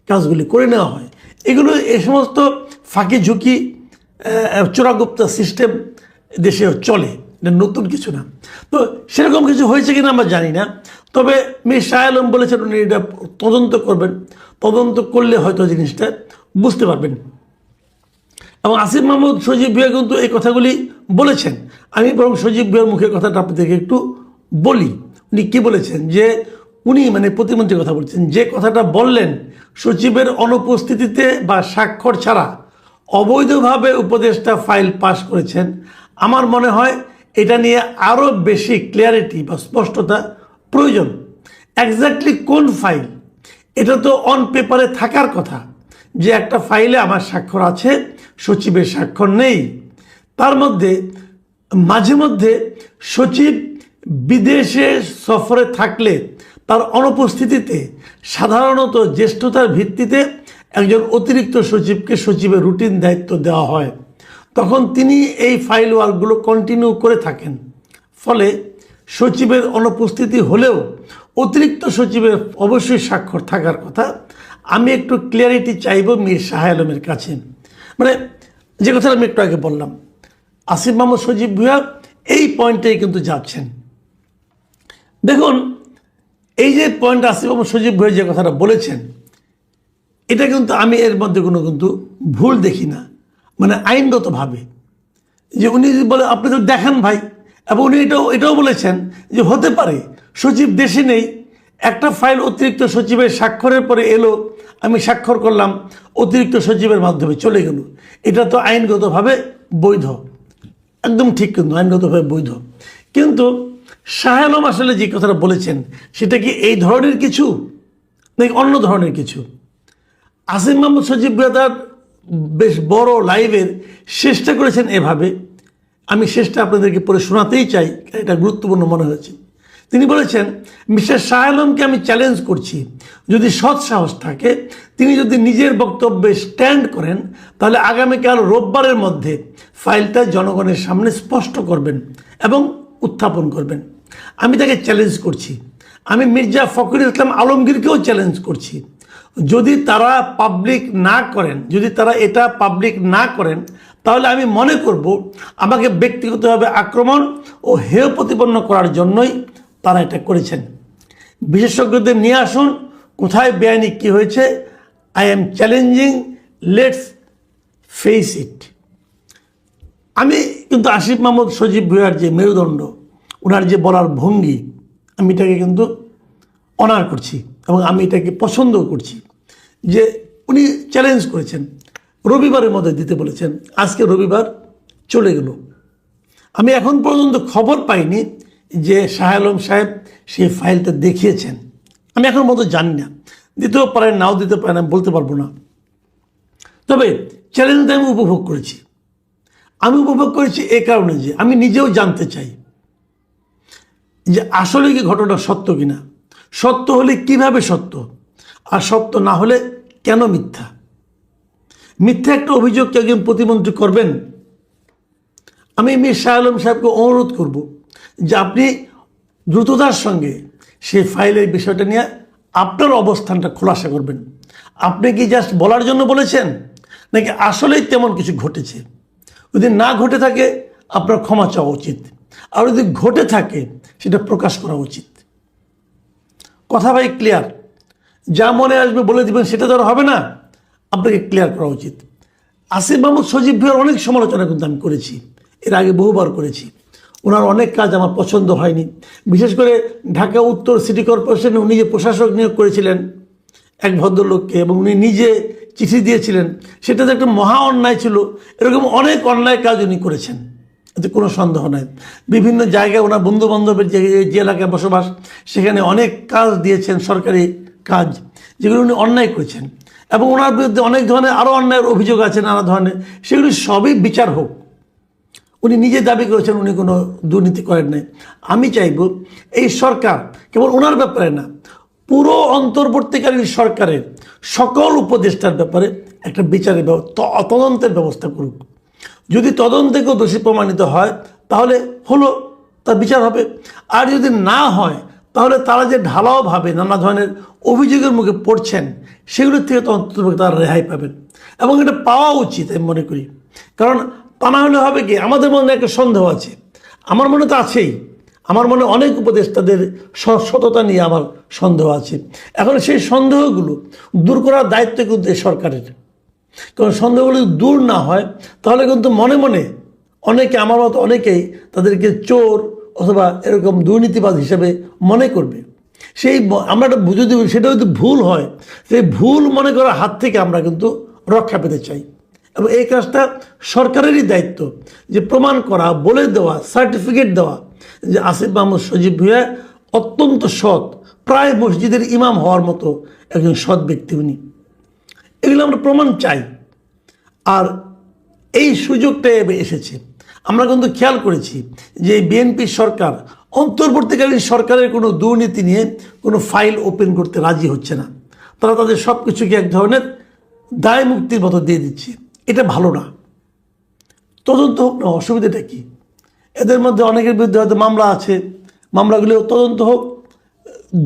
কাজগুলি করে নেওয়া হয়। এগুলো এই সমস্ত ফাঁকি ঝুঁকি চোরাগুপ্তা সিস্টেম দেশে চলে, এটা নতুন কিছু না। তো সেরকম কিছু হয়েছে কিনা আমরা জানি না, তবে মীর শাহ আলম বলেছেন উনি এটা তদন্ত করবেন, তদন্ত করলে হয়তো জিনিসটা বুঝতে পারবেন। এবং আসিফ মাহমুদ সজীব ভুঁইয়া কিন্তু এই কথাগুলি বলেছেন। আমি বরং সজীব ভুঁইয়ার মুখের কথাটা আপনাদেরকে একটু বলি। উনি কী বলেছেন যে উনি মানে প্রতিমন্ত্রীর কথা বলছেন, যে কথাটা বললেন সচিবের অনুপস্থিতিতে বা স্বাক্ষর ছাড়া অবৈধভাবে উপদেষ্টা ফাইল পাস করেছেন, আমার মনে হয় এটা নিয়ে আরও বেশি ক্লিয়ারিটি বা স্পষ্টতা প্রয়োজন। এক্স্যাক্টলি কোন ফাইল, এটা তো অন পেপারে থাকার কথা যে একটা ফাইলে আমার স্বাক্ষর আছে, সচিবের স্বাক্ষর নেই। তার মধ্যে মাঝে মধ্যে সচিব বিদেশে সফরে থাকলে তার অনুপস্থিতিতে সাধারণত জ্যেষ্ঠতার ভিত্তিতে একজন অতিরিক্ত সচিবকে সচিবের রুটিন দায়িত্ব দেওয়া হয়, তখন তিনি এই ফাইল ওয়ার্কগুলো কন্টিনিউ করে থাকেন। ফলে সচিবের অনুপস্থিতি হলেও অতিরিক্ত সচিবের অবশ্যই স্বাক্ষর থাকার কথা। আমি একটু ক্লিয়ারিটি চাইব মীর শাহ আলমের কাছে, মানে যে কথাটা আমি একটু আগে বললাম, আসিফ মাহমুদ সজীব ভুঁইয়া এই পয়েন্টেই কিন্তু যাচ্ছেন। দেখুন, এই যে পয়েন্ট আসিফ মাহমুদ সজীব ভুঁইয়া যে কথাটা বলেছেন, এটা কিন্তু আমি এর মধ্যে কোনো কিন্তু ভুল দেখি না, মানে আইনগতভাবে যে উনি বলে আপনি তো দেখান ভাই, এবং উনি এটাও বলেছেন যে হতে পারে সচিব দেশে নেই, একটা ফাইল অতিরিক্ত সচিবের স্বাক্ষরের পরে এলো, আমি স্বাক্ষর করলাম, অতিরিক্ত সচিবের মাধ্যমে চলে গেল, এটা তো আইনগতভাবে বৈধ, একদম ঠিক, কিন্তু আইনগতভাবে বৈধ। কিন্তু শাহ আলম আসলে যে কথাটা বলেছেন সেটা কি এই ধরনের কিছু নাকি অন্য ধরনের কিছু? আসিফ মাহমুদ সজীব ভুঁইয়া তার বেশ বড় লাইভের শেষটা করেছেন এভাবে, আমি শেষটা আপনাদেরকে পড়ে শোনাতেই চাই, এটা গুরুত্বপূর্ণ মনে হয়েছে। তিনি বলেছেন, মিস্টার শাহ আলমকে আমি চ্যালেঞ্জ করছি, যদি সৎ সাহস থাকে, তিনি যদি নিজের বক্তব্যে স্ট্যান্ড করেন, তাহলে আগামীকাল রোববারের মধ্যে ফাইলটা জনগণের সামনে স্পষ্ট করবেন এবং উত্থাপন করবেন। আমি তাকে চ্যালেঞ্জ করছি। আমি মির্জা ফখরুল ইসলাম আলমগীরকেও চ্যালেঞ্জ করছি, যদি তারা পাবলিক না করেন, যদি তারা এটা পাবলিক না করেন, তাহলে আমি মনে করব আমাকে ব্যক্তিগতভাবে আক্রমণ ও হেয় প্রতিপন্ন করার জন্যই তারা এটা করেছেন। বিশেষজ্ঞদের নিয়ে আসুন, কোথায় বেআইনি কী হয়েছে, I am challenging, let's face it. আমি কিন্তু আসিফ মাহমুদ সজীব ভুঁইয়ার যে মেরুদণ্ড, ওনার যে বলার ভঙ্গি, আমি এটাকে কিন্তু অনার করছি এবং আমি এটাকে পছন্দও করছি যে উনি চ্যালেঞ্জ করেছেন, রবিবারের মধ্যে দিতে বলেছেন, আজকে রবিবার চলে গেল। আমি এখন পর্যন্ত খবর পাইনি যে শাহ আলম সাহেব সেই ফাইলটা দেখিয়েছেন, আমি এখন পর্যন্ত জানি না, দিতেও পারেন নাও দিতে পারেন, আমি বলতে পারবো না। তবে চ্যালেঞ্জটা আমি উপভোগ করেছি। আমি উপভোগ করেছি এই কারণে যে আমি নিজেও জানতে চাই যে আসলে কি ঘটনা সত্য কিনা, সত্য হলে কিভাবে সত্য, আর সত্য না হলে কেন মিথ্যা। মিথ্যা একটা অভিযোগ কি একজন প্রতিমন্ত্রী করবেন? আমি মীর শাহ আলম সাহেবকে অনুরোধ করব যে আপনি দ্রুততার সঙ্গে সেই ফাইলের বিষয়টা নিয়ে আপনার অবস্থানটা খোলাসা করবেন। আপনি কি জাস্ট বলার জন্য বলেছেন নাকি আসলেই তেমন কিছু ঘটেছে? যদি না ঘটে থাকে আপনার ক্ষমা চাওয়া উচিত, আর যদি ঘটে থাকে সেটা প্রকাশ করা উচিত। কথা ভাই ক্লিয়ার? যা মনে আসবে বলে দিবেন সেটা তো আর হবে না, আপনাকে ক্লিয়ার করা উচিত। আসিফ মাহমুদ সজীব ভুঁইয়ার অনেক সমালোচনা কিন্তু আমি করেছি, এর আগে বহুবার করেছি। ওনার অনেক কাজ আমার পছন্দ হয়নি, বিশেষ করে ঢাকা উত্তর সিটি কর্পোরেশনে উনি যে প্রশাসক নিয়োগ করেছিলেন এক ভদ্রলোককে, এবং উনি নিজে চিঠি দিয়েছিলেন, সেটাতে একটা মহা অন্যায় ছিল। এরকম অনেক অন্যায় কাজ উনি করেছেন, এতে কোনো সন্দেহ নাই। বিভিন্ন জায়গায় ওনার বন্ধু বান্ধবের যে এলাকায় বসবাস, সেখানে অনেক কাজ দিয়েছেন, সরকারি কাজ, যেগুলো উনি অন্যায় করেছেন, এবং ওনার বিরুদ্ধে অনেক ধরনের আরও অন্যায়ের অভিযোগ আছে, নানা ধরনের, সেগুলি সবই বিচার হোক। উনি নিজে দাবি করেছেন উনি কোনো দুর্নীতি করেন নাই। আমি চাইব এই সরকার কেবল ওনার ব্যাপারে না, পুরো অন্তর্বর্তীকালীন সরকারের সকল উপদেষ্টার ব্যাপারে একটা বিচারের তদন্তের ব্যবস্থা করুক। যদি তদন্তে কেউ দোষী প্রমাণিত হয় তাহলে হলো, তার বিচার হবে। আর যদি না হয় তাহলে তারা যে ঢালাওভাবে নানা ধরনের অভিযোগের মুখে পড়ছেন, সেগুলোর থেকে অন্তত তারা রেহাই পাবেন, এবং এটা পাওয়া উচিত আমি মনে করি। কারণ তা না হলে হবে কি, আমাদের মনে একটা সন্দেহ আছে, আমার মনে তো আছেই, আমার মনে অনেক উপদেষ্টাদের সততা নিয়ে আমার সন্দেহ আছে। এখন সেই সন্দেহগুলো দূর করার দায়িত্ব কিন্তু এই সরকারের। কারণ সন্দেহগুলো যদি দূর না হয় তাহলে কিন্তু মনে মনে অনেকে, আমার মতো অনেকেই তাদেরকে চোর অথবা এরকম দুর্নীতিবাদ হিসেবে মনে করবে। আমরা একটা বুঝে দেব, সেটা যদি ভুল হয়, সেই ভুল মনে করার হাত থেকে আমরা কিন্তু রক্ষা পেতে চাই। এবং এই কাজটা সরকারেরই দায়িত্ব, যে প্রমাণ করা, বলে দেওয়া, সার্টিফিকেট দেওয়া যে আসিফ মাহমুদ সজীব ভুঁইয়া অত্যন্ত সৎ, প্রায় মসজিদের ইমাম হওয়ার মতো একজন সৎ ব্যক্তি উনি। এগুলো আমরা প্রমাণ চাই। আর এই সুযোগটা এসেছে। আমরা কিন্তু খেয়াল করেছি যে বিএনপি সরকার অন্তর্বর্তীকালীন সরকারের কোনো দুর্নীতি নিয়ে কোনো ফাইল ওপেন করতে রাজি হচ্ছে না। তারা তাদের সব কিছুকে এক ধরনের দায় মুক্তির মতো দিয়ে দিচ্ছে। এটা ভালো না। তদন্ত হোক না, অসুবিধাটা কি? এদের মধ্যে অনেকের বিরুদ্ধে হয়তো মামলা আছে, মামলাগুলো তদন্ত হোক,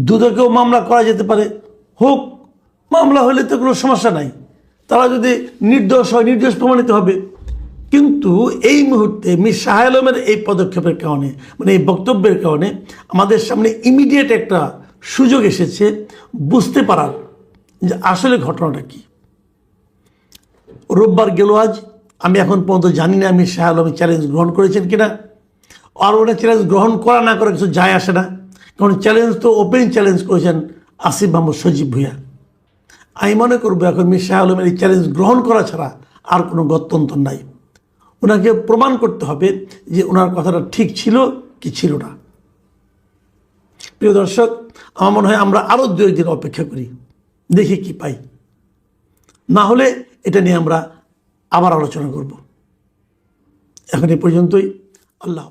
দুদকেও মামলা করা যেতে পারে, হোক। মামলা হলে তো কোনো সমস্যা নাই। তারা যদি নির্দোষ হয়, নির্দোষ প্রমাণিত হবে। কিন্তু এই মুহূর্তে মির শাহ আলমের এই পদক্ষেপের কারণে, মানে এই বক্তব্যের কারণে আমাদের সামনে ইমিডিয়েট একটা সুযোগ এসেছে বুঝতে পারার যে আসলে ঘটনাটা কি। রোববার গেল আজ, আমি এখন পর্যন্ত জানি না মির শাহ আলম চ্যালেঞ্জ গ্রহণ করেছেন কিনা। আর ওরা চ্যালেঞ্জ গ্রহণ করা না করে কিছু যায় আসে না, কারণ চ্যালেঞ্জ তো ওপেন চ্যালেঞ্জ করেছেন আসিফ মাহমুদ সজীব ভুঁইয়া। আমি মনে করবো এখন মির শাহ আলমের এই চ্যালেঞ্জ গ্রহণ করা ছাড়া আর কোনো গত্যন্তর নাই। ওনাকে প্রমাণ করতে হবে যে ওনার কথাটা ঠিক ছিল কি ছিল না। প্রিয় দর্শক, আমার মনে হয় আমরা আরও 2 দিন অপেক্ষা করি, দেখি কি পাই। না হলে এটা নিয়ে আমরা আবার আলোচনা করব। এখন এই পর্যন্তই। আল্লাহ।